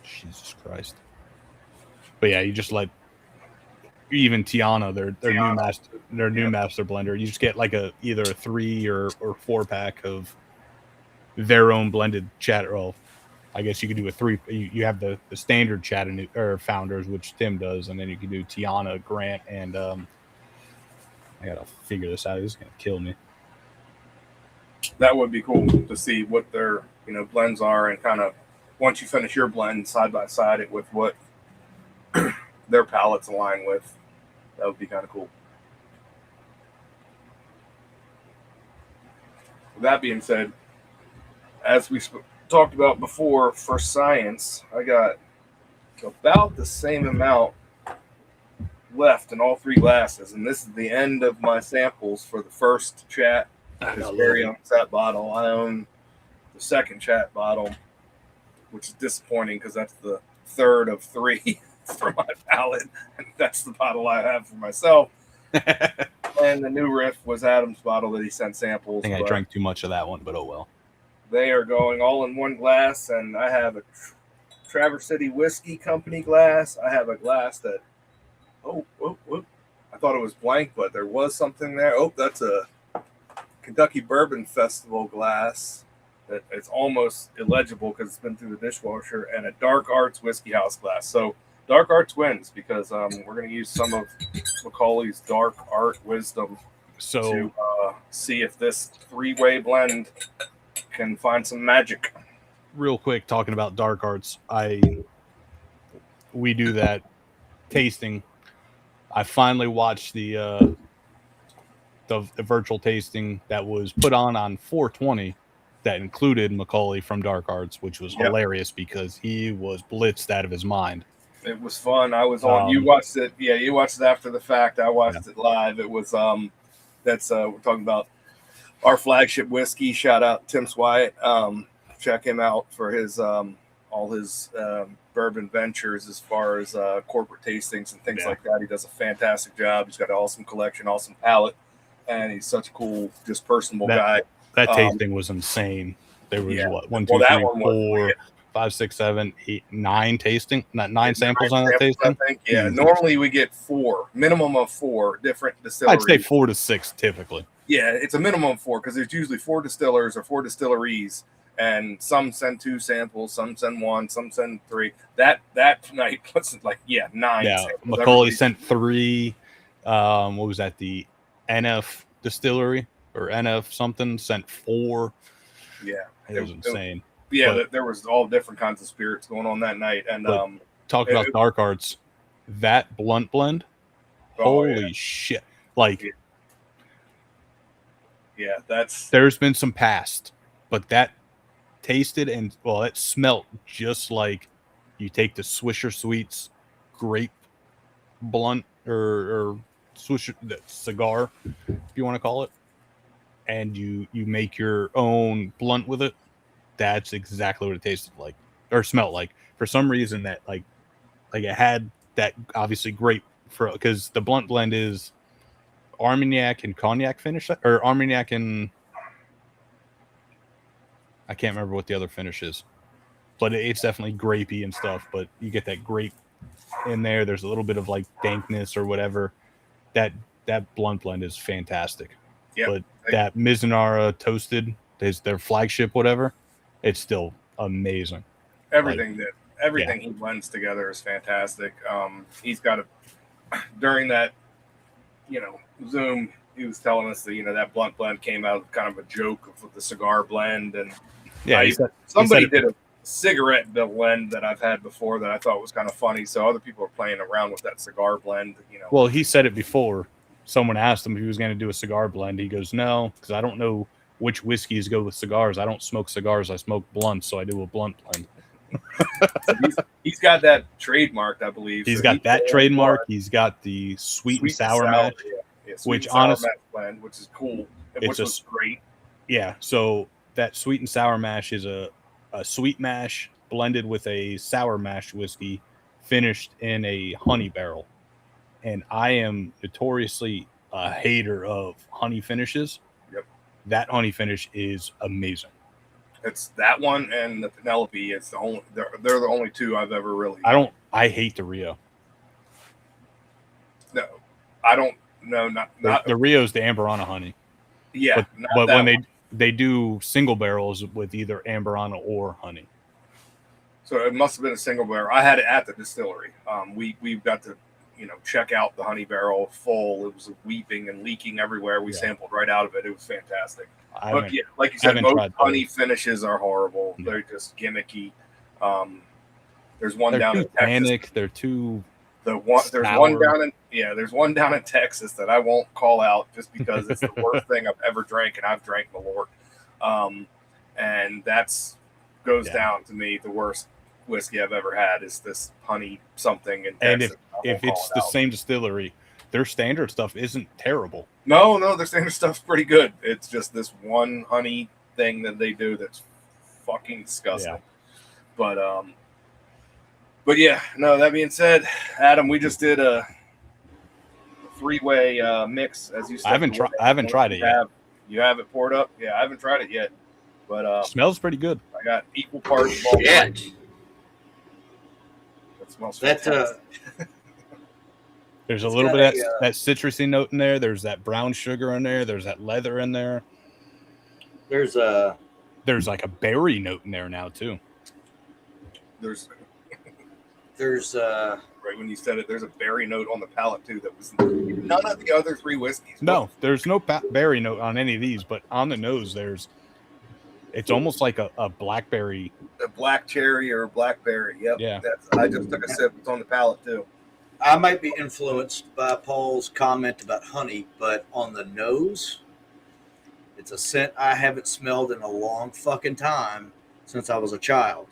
Jesus Christ. But yeah, you just let even Tiana, their new master blender, you just get like either a 3 or 4 pack of their own blended Well, I guess you could do a 3. You have the standard Chattanooga or Founders, which Tim does, and then you can do Tiana, Grant, and I gotta figure this out. This is gonna kill me. That would be cool to see what their blends are, and kind of once you finish your blend, side by side it with what their palates align with. That would be kind of cool. With that being said, as we talked about before, for science, I got about the same amount left in all 3 glasses, and this is the end of my samples for the first chat. Berry owns that bottle. I own the second chat bottle, which is disappointing because that's the third of 3 for my palate, and that's the bottle I have for myself. And the New Riff was Adam's bottle that he sent samples. I think I drank too much of that one, but oh well. They are going all in one glass, and I have a Traverse City Whiskey Company glass. I have a glass that, I thought it was blank, but there was something there. Oh, that's a Kentucky Bourbon Festival glass that it's almost illegible because it's been through the dishwasher, and a Dark Arts Whiskey House glass. So Dark Arts wins because we're going to use some of Macaulay's Dark Art wisdom to see if this 3-way blend can find some magic. Real quick, talking about Dark Arts, we do that tasting. I finally watched the virtual tasting that was put on 420 that included Macaulay from Dark Arts, which was hilarious because he was blitzed out of his mind. It was fun. I was on. You watched it. Yeah, you watched it after the fact. I watched it live. It was that's we're talking about our flagship whiskey. Shout out Tim Swiat. Check him out for his all his bourbon ventures as far as corporate tastings and things like that. He does a fantastic job. He's got an awesome collection, awesome palate, and he's such a cool, just personable guy. That tasting was insane. There was what 1, 2, 3, 4, 5, 6, 7, 8, 9 tasting, not 9 samples on that tasting. I think. Yeah, normally we get 4, minimum of 4 different distilleries. I'd say 4 to 6 typically. Yeah, it's a minimum of 4 because there's usually 4 distillers or 4 distilleries, and some send 2 samples, some send 1, some send 3. That night was like 9. Yeah, samples. Macaulay sent 3. What was that? The NF distillery or NF something sent 4. Yeah, it was insane. There was all different kinds of spirits going on that night. And talk about Dark Arts, that blunt blend. Holy shit! Like, there's been some past, but that tasted and it smelt just like you take the Swisher Sweets grape blunt or Swisher the cigar, if you want to call it, and you make your own blunt with it. That's exactly what it tasted like or smelled like. For some reason, that like it had that obviously grape because the blunt blend is Armagnac and cognac finish, or Armagnac and I can't remember what the other finish is, but it's definitely grapey and stuff. But you get that grape in there. There's a little bit of like dankness or whatever. That blunt blend is fantastic. Yeah, but that Mizunara toasted is their flagship, whatever. It's still amazing. Everything he blends together is fantastic. He's got during that, Zoom, he was telling us that, that blunt blend came out of kind of a joke with the cigar blend. And somebody did a cigarette blend that I've had before that I thought was kind of funny. So other people are playing around with that cigar blend, Well, he said it before. Someone asked him if he was going to do a cigar blend. He goes, no, because I don't know which whiskeys go with cigars. I don't smoke cigars. I smoke blunts, so I do a blunt blend. He's got that trademarked, I believe. He's got that trademark. He's got the sweet and sour mash, which honestly, blend, which is cool. Which was great. Yeah, so that sweet and sour mash is a sweet mash blended with a sour mash whiskey, finished in a honey barrel. And I am notoriously a hater of honey finishes. Yep. That honey finish is amazing. It's that one and the Penelope. It's the only they're the only two I've ever really. I hate the Rio. No, I don't. No, not the Rio's the Amberana honey. Yeah, but when they do single barrels with either Amberana or honey. So it must have been a single barrel. I had it at the distillery. We got to check out the honey barrel full. It was weeping and leaking everywhere. We sampled right out of it. It was fantastic. But like you said, most honey finishes are horrible. Yeah. They're just gimmicky. There's one down in Texas. They're too. There's one down in Texas that I won't call out just because it's the worst thing I've ever drank, and I've drank Malort. And that's goes down to me the worst whiskey I've ever had is this honey something in Texas. And if it's the same distillery, their standard stuff isn't terrible. No, their standard stuff's pretty good. It's just this one honey thing that they do that's fucking disgusting. Yeah. But yeah, no, that being said, Adam, we just did a 3-way mix, as you said. I haven't tried it yet. You have it poured up? Yeah, I haven't tried it yet. But smells pretty good. I got equal parts. That smells fantastic. There's a little bit of that citrusy note in there. There's that brown sugar in there. There's that leather in there. There's like a berry note in there now too. There's right when you said it, there's a berry note on the palate too that was none of the other 3 whiskeys. No, there's no berry note on any of these, but on the nose it's almost like a blackberry, a black cherry or a blackberry. Yep. Yeah. I just took a sip. It's on the palate too. I might be influenced by Paul's comment about honey, but on the nose, It's a scent I haven't smelled in a long fucking time since I was a child.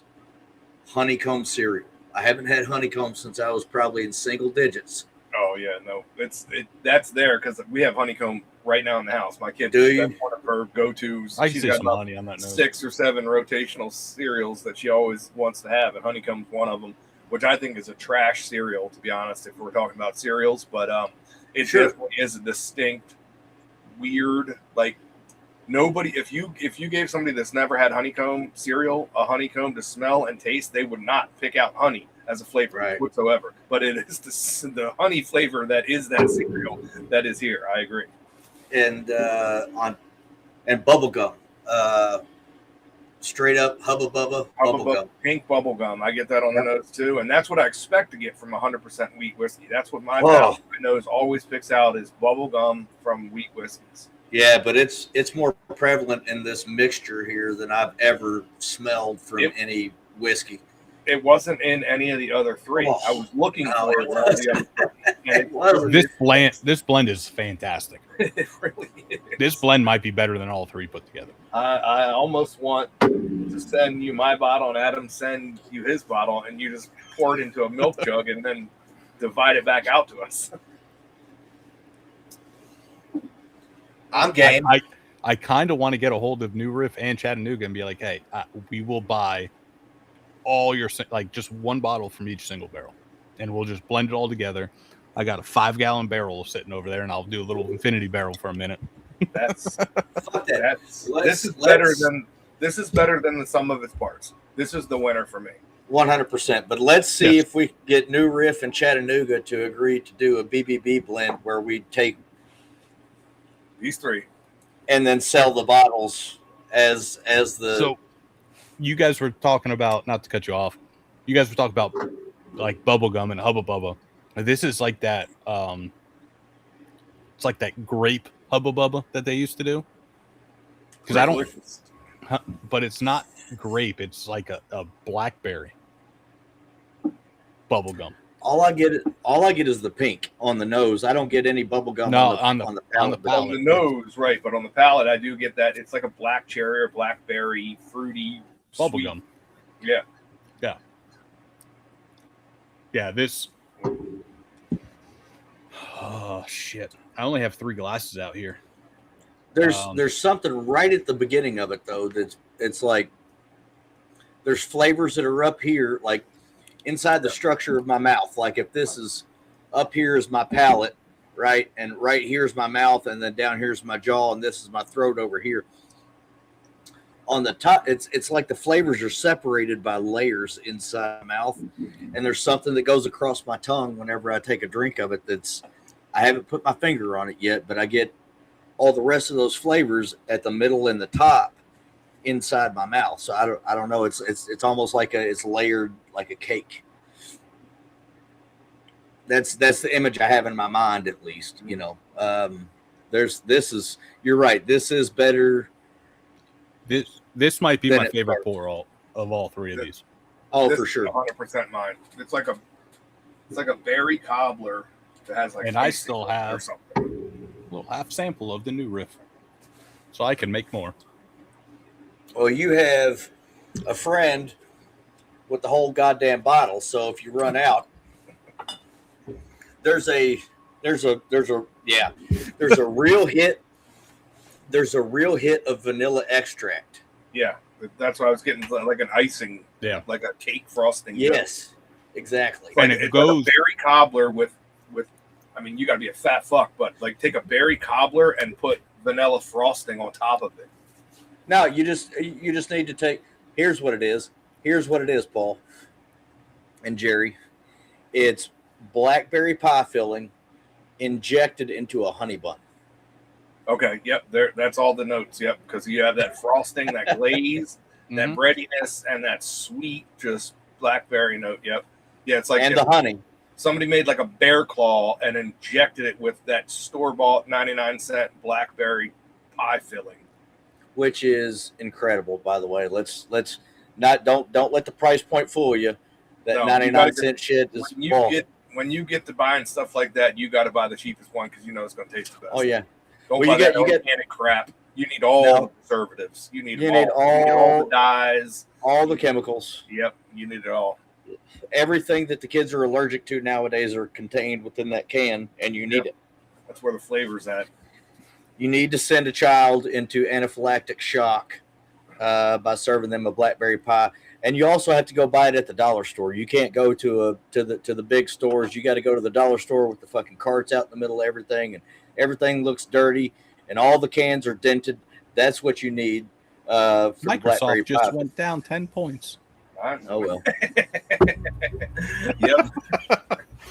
Honeycomb cereal. I haven't had honeycomb since I was probably in single digits. Oh yeah, no, that's there because we have honeycomb right now in the house. My kid, that's one of her go-tos. I can She's see got some about honey on that nose. 6 or 7 rotational cereals that she always wants to have, and honeycomb's one of them, which I think is a trash cereal, to be honest, if we're talking about cereals. But it definitely is a distinct, weird, like nobody. If you gave somebody that's never had honeycomb cereal a honeycomb to smell and taste, they would not pick out honey as a flavor whatsoever. But it is the honey flavor that is that cereal that is here. I agree. And bubblegum. Straight up Hubba Bubba bubblegum. Pink bubblegum. I get that on the nose too. And that's what I expect to get from 100% wheat whiskey. That's what my nose always picks out is bubblegum from wheat whiskeys. Yeah, but it's more prevalent in this mixture here than I've ever smelled from any whiskey. It wasn't in any of the other three. I was looking for it in all the other three. This blend is fantastic. It really is. This blend might be better than all three put together. I almost want to send you my bottle and Adam send you his bottle, and you just pour it into a milk jug and then divide it back out to us. I'm game. I kind of want to get a hold of New Riff and Chattanooga and be like, hey, we will buy all your, like, just one bottle from each single barrel, and we'll just blend it all together. I got a 5-gallon barrel sitting over there, and I'll do a little infinity barrel for a minute. This is better than the sum of its parts. This is the winner for me. 100%. But let's see if we get New Riff and Chattanooga to agree to do a BBB blend where we take these three and then sell the bottles as the. So you guys were talking about, not to cut you off, you guys were talking about like bubblegum and Hubba Bubba. This is like that. It's like that grape Hubba Bubba that they used to do. Because I don't, but it's not grape. It's like a blackberry bubblegum. All I get is the pink on the nose. I don't get any bubblegum on the palate. On the nose, right? But on the palate, I do get that. It's like a black cherry or blackberry, fruity bubblegum. Yeah. This. Oh shit! I only have 3 glasses out here. There's something right at the beginning of it though. It's like there's flavors that are up here, like inside the structure of my mouth. Like if this is up here is my palate, right, and right here's my mouth, and then down here's my jaw, and this is my throat over here. On the top, it's like the flavors are separated by layers inside my mouth, and there's something that goes across my tongue whenever I take a drink of it. I haven't put my finger on it yet, but I get all the rest of those flavors at the middle and the top inside my mouth. So I don't know. It's almost like it's layered like a cake. That's the image I have in my mind, at least. You know, you're right. This is better. This might be my favorite pour of all 3 of these. Oh, this for sure, 100% mine. It's like a berry cobbler that has like. And I still have a little half sample of the New Riff, so I can make more. Well, you have a friend with the whole goddamn bottle, so if you run out, there's a real hit. There's a real hit of vanilla extract. Yeah, that's what I was getting, like an icing, like a cake frosting. Yes, exactly. And it goes like a berry cobbler with. I mean, you got to be a fat fuck, but like take a berry cobbler and put vanilla frosting on top of it. No, you just need to take. Here's what it is. Here's what it is, Paul and Jerry. It's blackberry pie filling injected into a honey bun. Okay, yep, that's all the notes, yep, because you have that frosting, that glaze, that breadiness, and that sweet, just blackberry note, yep. Yeah, it's like the honey. Somebody made like a bear claw and injected it with that store-bought 99-cent blackberry pie filling. Which is incredible, by the way. Let's not don't let the price point fool you. That 99-cent shit is when you get to buying stuff like that, you got to buy the cheapest one because you know it's going to taste the best. Oh yeah. Don't buy that organic crap. You need all No. the preservatives. You need You need all the dyes, all the chemicals. Yep, you need it all. Everything that the kids are allergic to nowadays are contained within that can, and you need it. That's where the flavor's at. You need to send a child into anaphylactic shock by serving them a blackberry pie, and you also have to go buy it at the dollar store. You can't go to the big stores. You got to go to the dollar store with the fucking carts out in the middle of everything, and everything looks dirty, and all the cans are dented. That's what you need. For Microsoft just pie. went down 10 points. Oh well. Yep.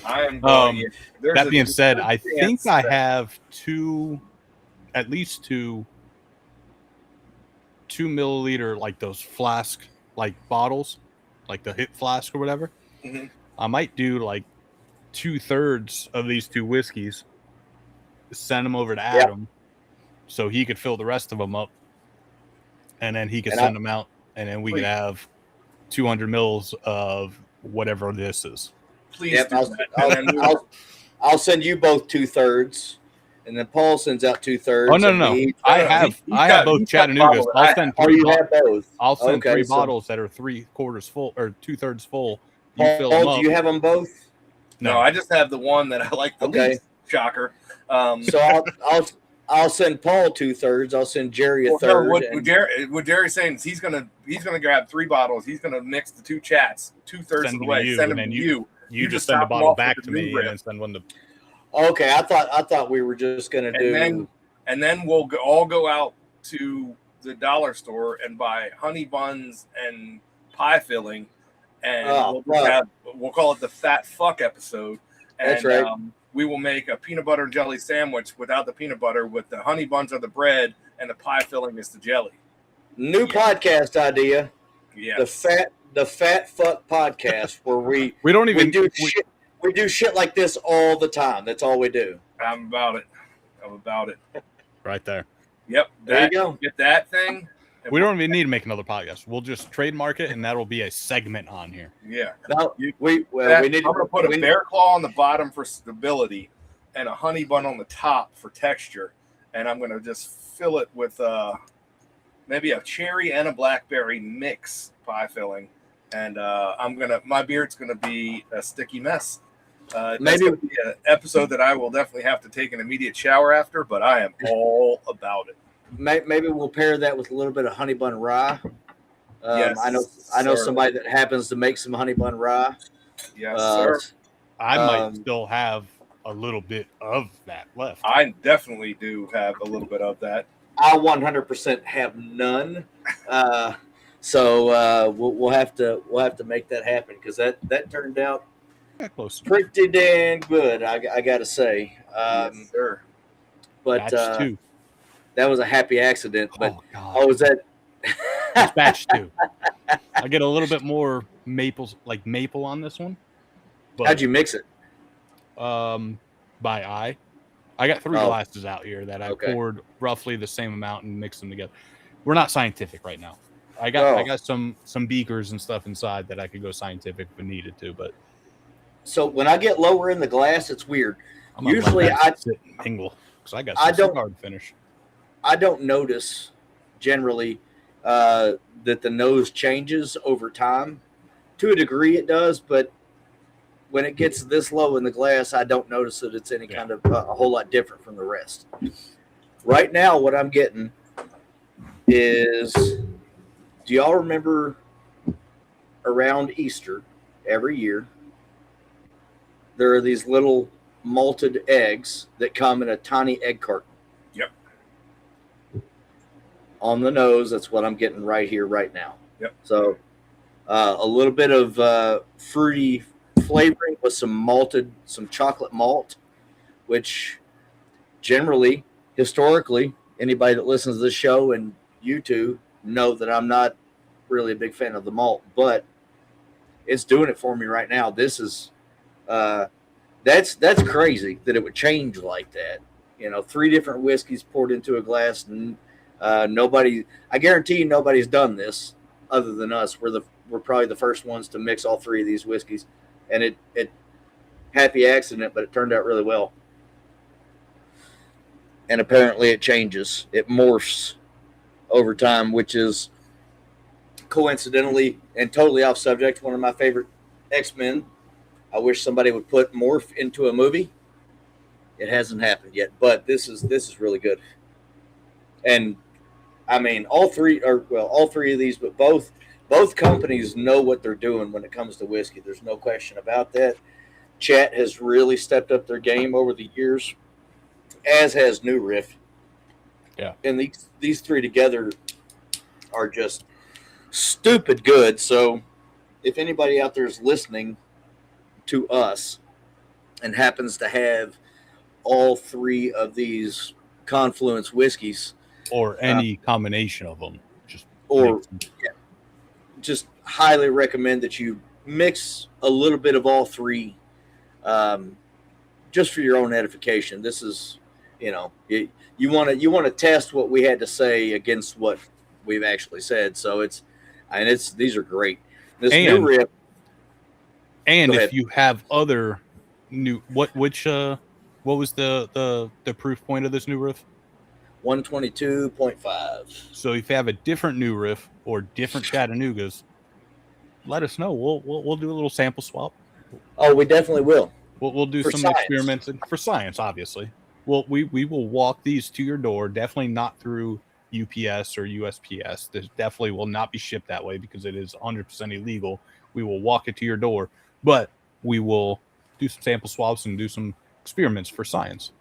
I am. That being said, I think I have at least two 2 milliliter, like those flask, like bottles, like the hip flask or whatever. Mm-hmm. I might do like 2/3 of these two whiskeys, send them over to Adam, so he could fill the rest of them up, and then he could send them out, and then we could have 200 mils of whatever this is. Please I'll send you both 2/3, and then Paul sends out 2/3. Oh no! I have both Chattanoogas. I'll send three. You have both. I'll send three bottles that are 3/4 full or 2/3 full. You Paul, fill them up. do you have them both? No, I just have the one that I like the least. Shocker. So I'll send Paul 2/3. I'll send Jerry a third. What Jerry's saying is he's gonna grab 3 bottles. He's gonna mix the 2 chats 2/3 of the way. Send them to you. You just send a bottle back to me and send one to. Okay, I thought we were just gonna do. And then we'll all go out to the dollar store and buy honey buns and pie filling, and we'll call it the fat fuck episode. And, that's right. We will make a peanut butter and jelly sandwich without the peanut butter, with the honey buns are the bread and the pie filling is the jelly. New podcast idea. Yes. The fat fuck podcast, where we do shit like this all the time. That's all we do. I'm about it. Right there. Yep. There you go. Get that thing. We don't even need to make another podcast. We'll just trademark it, and that'll be a segment on here. Yeah. No, we need. I'm going to put a bear claw on the bottom for stability, and a honey bun on the top for texture, and I'm going to just fill it with maybe a cherry and a blackberry mix pie filling, and my beard's going to be a sticky mess. Maybe an episode that I will definitely have to take an immediate shower after, but I am all about it. Maybe we'll pair that with a little bit of honey bun rye. Yes, I know somebody that happens to make some honey bun rye. Yes, sir. I might still have a little bit of that left. I definitely do have a little bit of that. I 100% have none. So we'll have to make that happen, because that turned out close. Pretty damn good, I gotta say. Yes, sir. But batch 2. That was a happy accident. But was that? It's batch 2. I get a little bit more maple on this one. But, how'd you mix it? By eye. I got 3 glasses out here that I poured roughly the same amount and mixed them together. We're not scientific right now. I got some beakers and stuff inside that I could go scientific if needed to, but. So when I get lower in the glass, it's weird. Usually I sit and mingle because I got some cigar to finish. I don't notice generally that the nose changes over time. To a degree, it does, but when it gets this low in the glass, I don't notice that it's any kind of a whole lot different from the rest. Right now, what I'm getting is, do y'all remember around Easter every year, there are these little malted eggs that come in a tiny egg carton? Yep. On the nose, that's what I'm getting right here, right now. Yep. So a little bit of fruity flavoring with some chocolate malt, which generally, historically, anybody that listens to this show and you two know that I'm not really a big fan of the malt, but it's doing it for me right now. This is that's crazy that it would change like that. 3 different whiskeys poured into a glass, and I guarantee you nobody's done this other than us. We're probably the first ones to mix all 3 of these whiskeys, and it happy accident, but it turned out really well. and apparently it changes. It morphs over time, which is coincidentally and totally off subject, one of my favorite X-Men. I wish somebody would put morph into a movie. It hasn't happened yet, but this is really good. And I mean, all three of these, but both companies know what they're doing when it comes to whiskey. There's no question about that. Chat has really stepped up their game over the years, as has New Riff. Yeah. And these three together are just stupid good. So if anybody out there is listening to us and happens to have all three of these Confluence whiskeys, or any combination of them, just highly recommend that you mix a little bit of all three, just for your own edification. This is, you want to test what we had to say against what we've actually said. So these are great. This New Riff. And if you have other new, what was the proof point of this New Riff? 122.5. So if you have a different New Riff or different Chattanoogas, let us know. We'll do a little sample swap. Oh, we definitely will. We'll do some experiments for science, obviously. We will walk these to your door. Definitely not through UPS or USPS. This definitely will not be shipped that way because it is 100% illegal. We will walk it to your door, but we will do some sample swaps and do some experiments for science.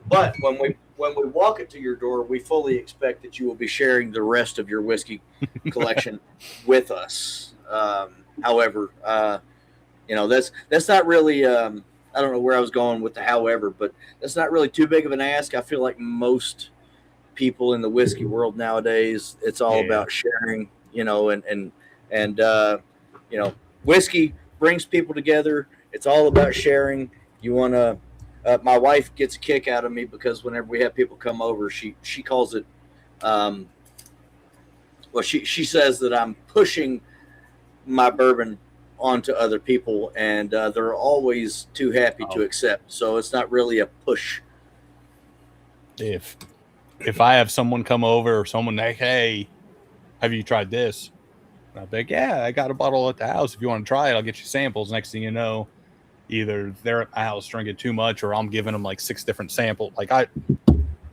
But when we walk it to your door, we fully expect that you will be sharing the rest of your whiskey collection with us. However, that's not really. I don't know where I was going with the however, but that's not really too big of an ask. I feel like most people in the whiskey world nowadays, it's all about sharing. Whiskey brings people together. It's all about sharing. You want to. My wife gets a kick out of me because whenever we have people come over, she calls it. She says that I'm pushing my bourbon onto other people, and they're always too happy to accept. So it's not really a push. If I have someone come over or someone like, hey, have you tried this? And I'll be like, yeah, I got a bottle at the house. If you want to try it, I'll get you samples. Next thing you know, either they're at my house drinking too much or I'm giving them like 6 different samples.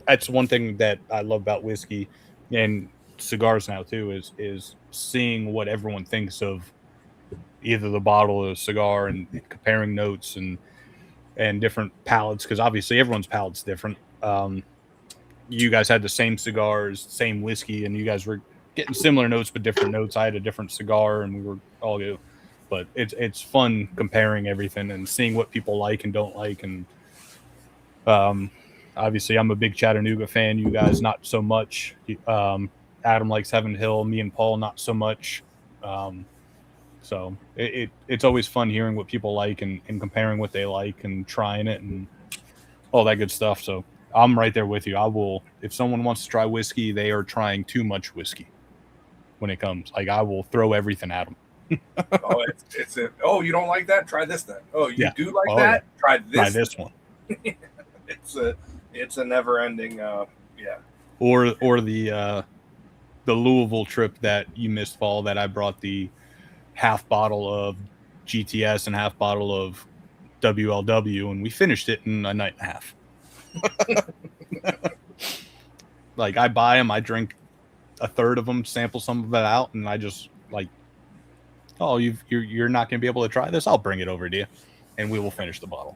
That's one thing that I love about whiskey and cigars now too, is seeing what everyone thinks of either the bottle or the cigar and comparing notes and different palates. Cause obviously everyone's palate's different. You guys had the same cigars, same whiskey, and you guys were getting similar notes, but different notes. I had a different cigar and we were all good. But it's fun comparing everything and seeing what people like and don't like. And obviously, I'm a big Chattanooga fan. You guys, not so much. Adam likes Heaven Hill. Me and Paul, not so much. So it's always fun hearing what people like and comparing what they like and trying it and all that good stuff. So I'm right there with you. I will, if someone wants to try whiskey, they are trying too much whiskey when it comes. Like, I will throw everything at them. You don't like that? Try this then. Oh, you do like that? Yeah. Try this. Try this one. It's a never ending. Or the Louisville trip that you missed, Paul, that I brought the half bottle of GTS and half bottle of WLW, and we finished it in a night and a half. Like, I buy them, I drink a third of them, sample some of it out, and I just like, oh, you're not going to be able to try this? I'll bring it over to you, and we will finish the bottle.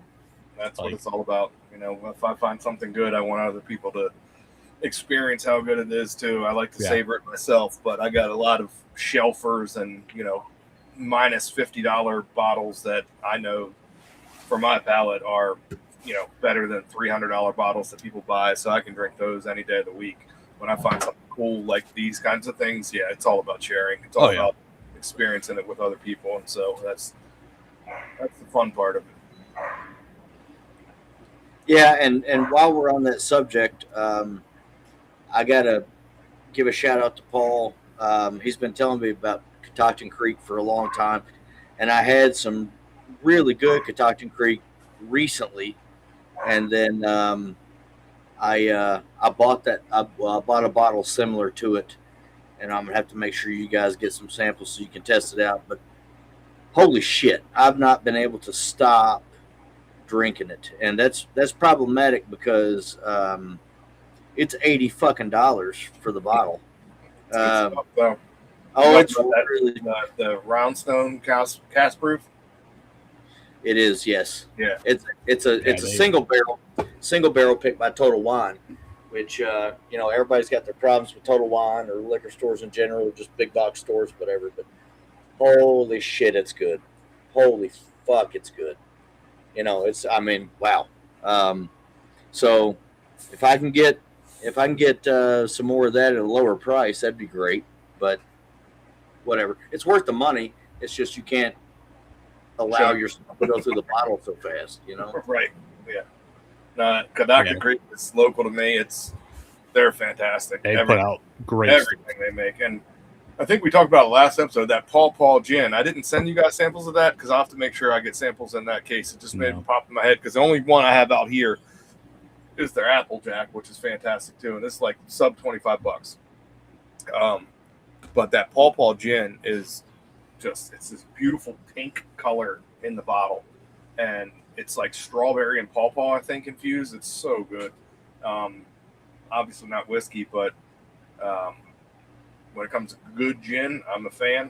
That's what it's all about. If I find something good, I want other people to experience how good it is too. I like to savor it myself, but I got a lot of shelfers and minus $50 bottles that I know for my palate are better than $300 bottles that people buy. So I can drink those any day of the week. When I find something cool like these kinds of things, it's all about sharing. It's all about experiencing it with other people, and so that's the fun part of it. Yeah, and while we're on that subject, I gotta give a shout out to Paul. He's been telling me about Catoctin Creek for a long time, and I had some really good Catoctin Creek recently, and then I bought that. I bought a bottle similar to it, and I'm gonna have to make sure you guys get some samples so you can test it out. But holy shit, I've not been able to stop drinking it, and that's problematic because it's $80 for the bottle. It's good stuff, though. Oh, it's that, really the Roundstone cast proof. It is, yes. Yeah. It's a single barrel picked by Total Wine, which everybody's got their problems with Total Wine or liquor stores in general, or just big box stores, whatever. But holy shit, it's good. Holy fuck, it's good. Wow. So if I can get some more of that at a lower price, that'd be great. But whatever, it's worth the money. It's just you can't allow yourself to go through the bottle so fast, Right. Yeah. No, Chattanooga Creek is local to me. They're fantastic. They put out great everything stuff. they make. And I think we talked about it last episode, that Paul gin. I didn't send you guys samples of that because I'll have to make sure I get samples in that case. It just made it pop in my head because the only one I have out here is their Applejack, which is fantastic too. And this is like sub $25. But that Paul gin is it's this beautiful pink color in the bottle. And it's like strawberry and pawpaw, I think, infused. It's so good. Obviously not whiskey, but when it comes to good gin, I'm a fan.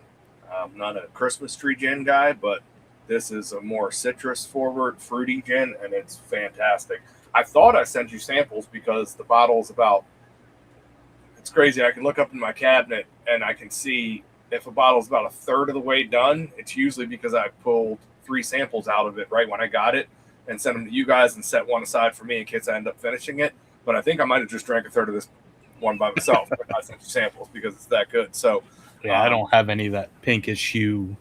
I'm not a Christmas tree gin guy, but this is a more citrus forward, fruity gin, and it's fantastic. I thought I sent you samples because the bottle's it's crazy. I can look up in my cabinet and I can see if a bottle's about a third of the way done. It's usually because I pulled 3 samples out of it right when I got it and sent them to you guys and set one aside for me in case I end up finishing it. But I think I might have just drank a third of this one by myself. But I sent you samples because it's that good. So I don't have any of that pinkish hue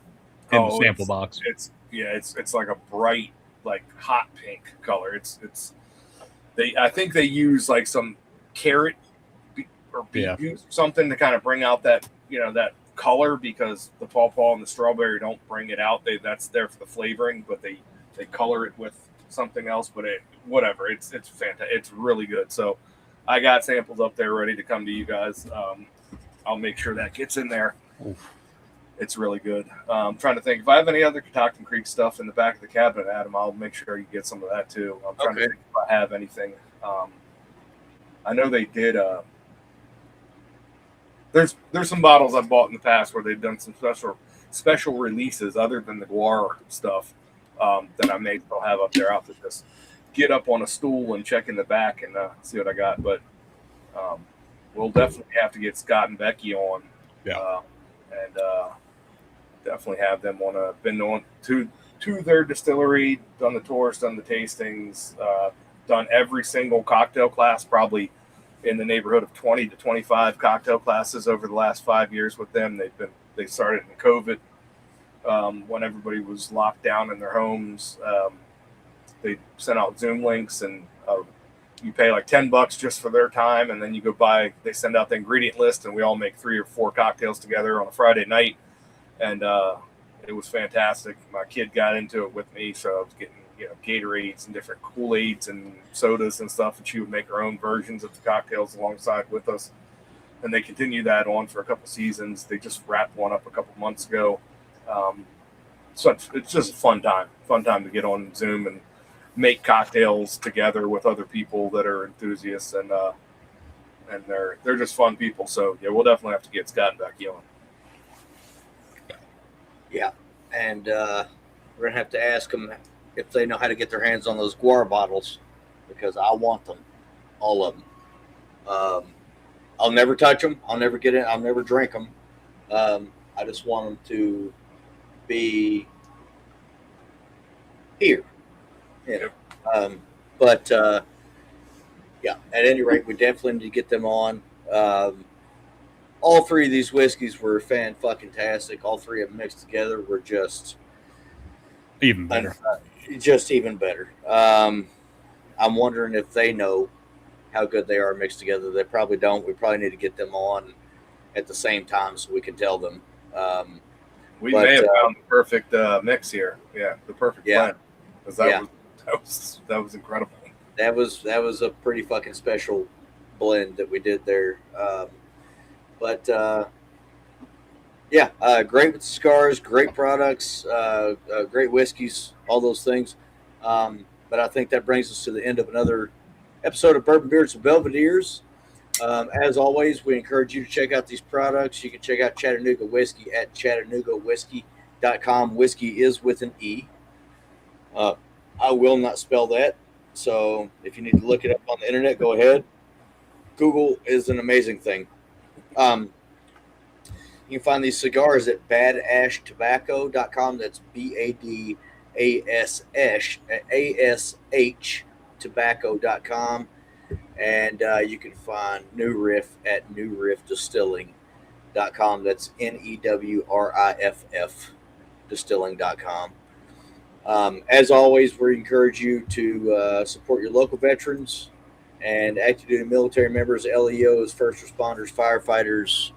in the sample box. It's like a bright, like hot pink color. I think they use like some carrot or beet juice or something to kind of bring out that that color, because the pawpaw and the strawberry don't bring it out. That's there for the flavoring, but they color it with something else. But it's fantastic. It's really good. So I got samples up there ready to come to you guys. I'll make sure that gets in there. Oof. It's really good. I'm trying to think if I have any other Chattanooga Creek stuff in the back of the cabinet, Adam. I'll make sure you get some of that too. I'm trying to think if I have anything. I know they did. There's some bottles I've bought in the past where they've done some special releases other than the guar stuff that I may still have up there. I'll have to just get up on a stool and check in the back and see what I got. But we'll definitely have to get Scott and Becky on. Yeah. And definitely have them been on to their distillery, done the tours, done the tastings, done every single cocktail class, probably in the neighborhood of 20 to 25 cocktail classes over the last 5 years with them. They started in COVID when everybody was locked down in their homes. They sent out Zoom links, and you pay like $10 just for their time, and then you go buy. They send out the ingredient list, and we all make 3 or 4 cocktails together on a Friday night, and it was fantastic. My kid got into it with me, so I was getting Gatorades and different Kool-Aids and sodas and stuff, and she would make her own versions of the cocktails alongside with us. And they continue that on for a couple seasons. They just wrapped one up a couple months ago. So it's just a fun time to get on Zoom and make cocktails together with other people that are enthusiasts, and they're just fun people. So yeah, we'll definitely have to get Scott and Becky on. Yeah, and we're gonna have to ask them if they know how to get their hands on those guar bottles, because I want them, all of them. I'll never touch them. I'll never get it. I'll never drink them. I just want them to be here. But at any rate, we definitely need to get them on. All 3 of these whiskeys were fan-fucking-tastic. All 3 of them mixed together were just even better. Even better. I'm wondering if they know how good they are mixed together. They probably don't. We probably need to get them on at the same time so we can tell them. We may have found the perfect mix here. Yeah, the perfect blend. Because that was incredible. that was a pretty fucking special blend that we did there. Great with cigars, great products, great whiskeys, all those things. But I think that brings us to the end of another episode of Bourbon Beards and Belvederes. As always, we encourage you to check out these products. You can check out Chattanooga Whiskey at ChattanoogaWhiskey.com. Whiskey is with an E. I will not spell that. So if you need to look it up on the internet, go ahead. Google is an amazing thing. You can find these cigars at badashtobacco.com. That's BADASH tobacco.com. And you can find New Riff at newriffdistilling.com. That's NEWRIFF distilling.com. As always, we encourage you to support your local veterans and active duty military members, LEOs, first responders, firefighters,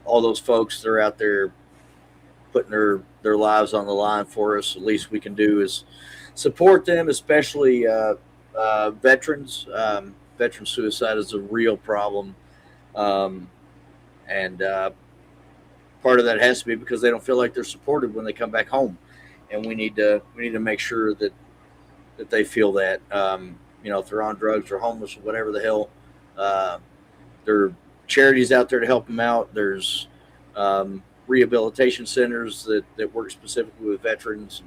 all those folks that are out there putting their lives on the line for us. The least we can do is support them, especially veterans. Veteran suicide is a real problem, and part of that has to be because they don't feel like they're supported when they come back home, and we need to make sure that they feel that. If they're on drugs or homeless or whatever the hell, there are charities out there to help them out. There's rehabilitation centers that work specifically with veterans.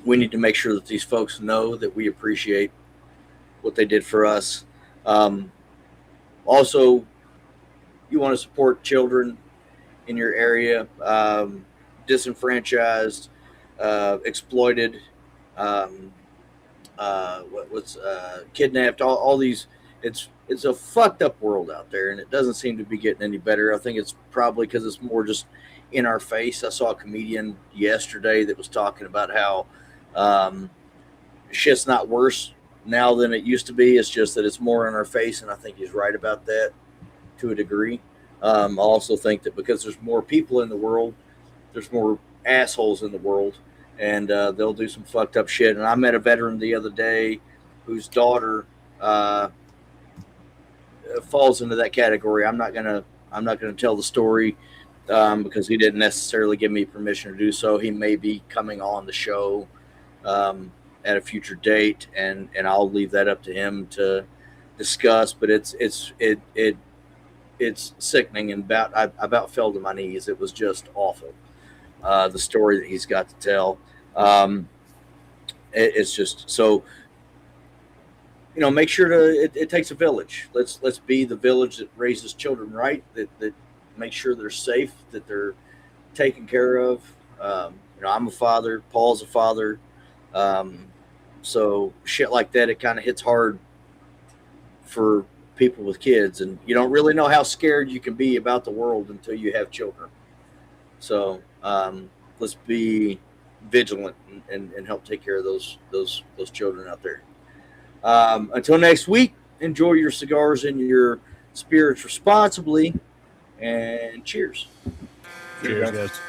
We need to make sure that these folks know that we appreciate what they did for us. Also, you want to support children in your area, disenfranchised, exploited, kidnapped, all these. It's a fucked up world out there, and it doesn't seem to be getting any better. I think it's probably because it's more just in our face. I saw a comedian yesterday that was talking about how shit's not worse now than it used to be. It's just that it's more in our face, and I think he's right about that to a degree. I also think that because there's more people in the world, there's more assholes in the world, and they'll do some fucked up shit. And I met a veteran the other day whose daughter falls into that category. I'm not gonna tell the story because he didn't necessarily give me permission to do so. He may be coming on the show at a future date, and I'll leave that up to him to discuss. But it's sickening, and I about fell to my knees. It was just awful. The story that he's got to tell. It's just so. Make sure it takes a village. Let's be the village that raises children right. That make sure they're safe, that they're taken care of. I'm a father. Paul's a father. So shit like that, it kind of hits hard for people with kids, and you don't really know how scared you can be about the world until you have children. So let's be vigilant and help take care of those children out there. Until next week, enjoy your cigars and your spirits responsibly, and cheers. Cheers, guys.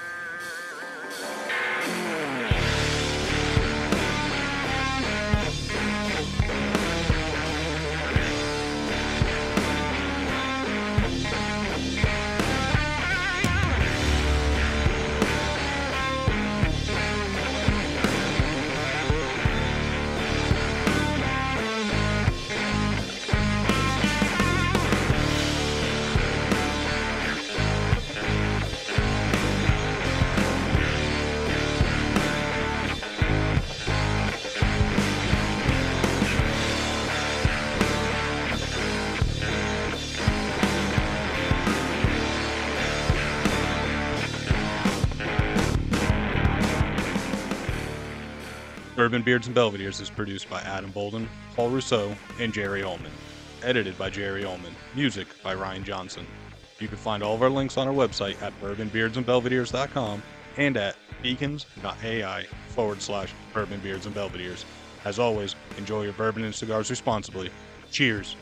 Bourbon Beards and Belvederes is produced by Adam Bolden, Paul Rousseau, and Jerry Ullman. Edited by Jerry Ullman. Music by Ryan Johnson. You can find all of our links on our website at bourbonbeardsandbelvederes.com and at beacons.ai/Bourbon Beards and Belvederes. As always, enjoy your bourbon and cigars responsibly. Cheers.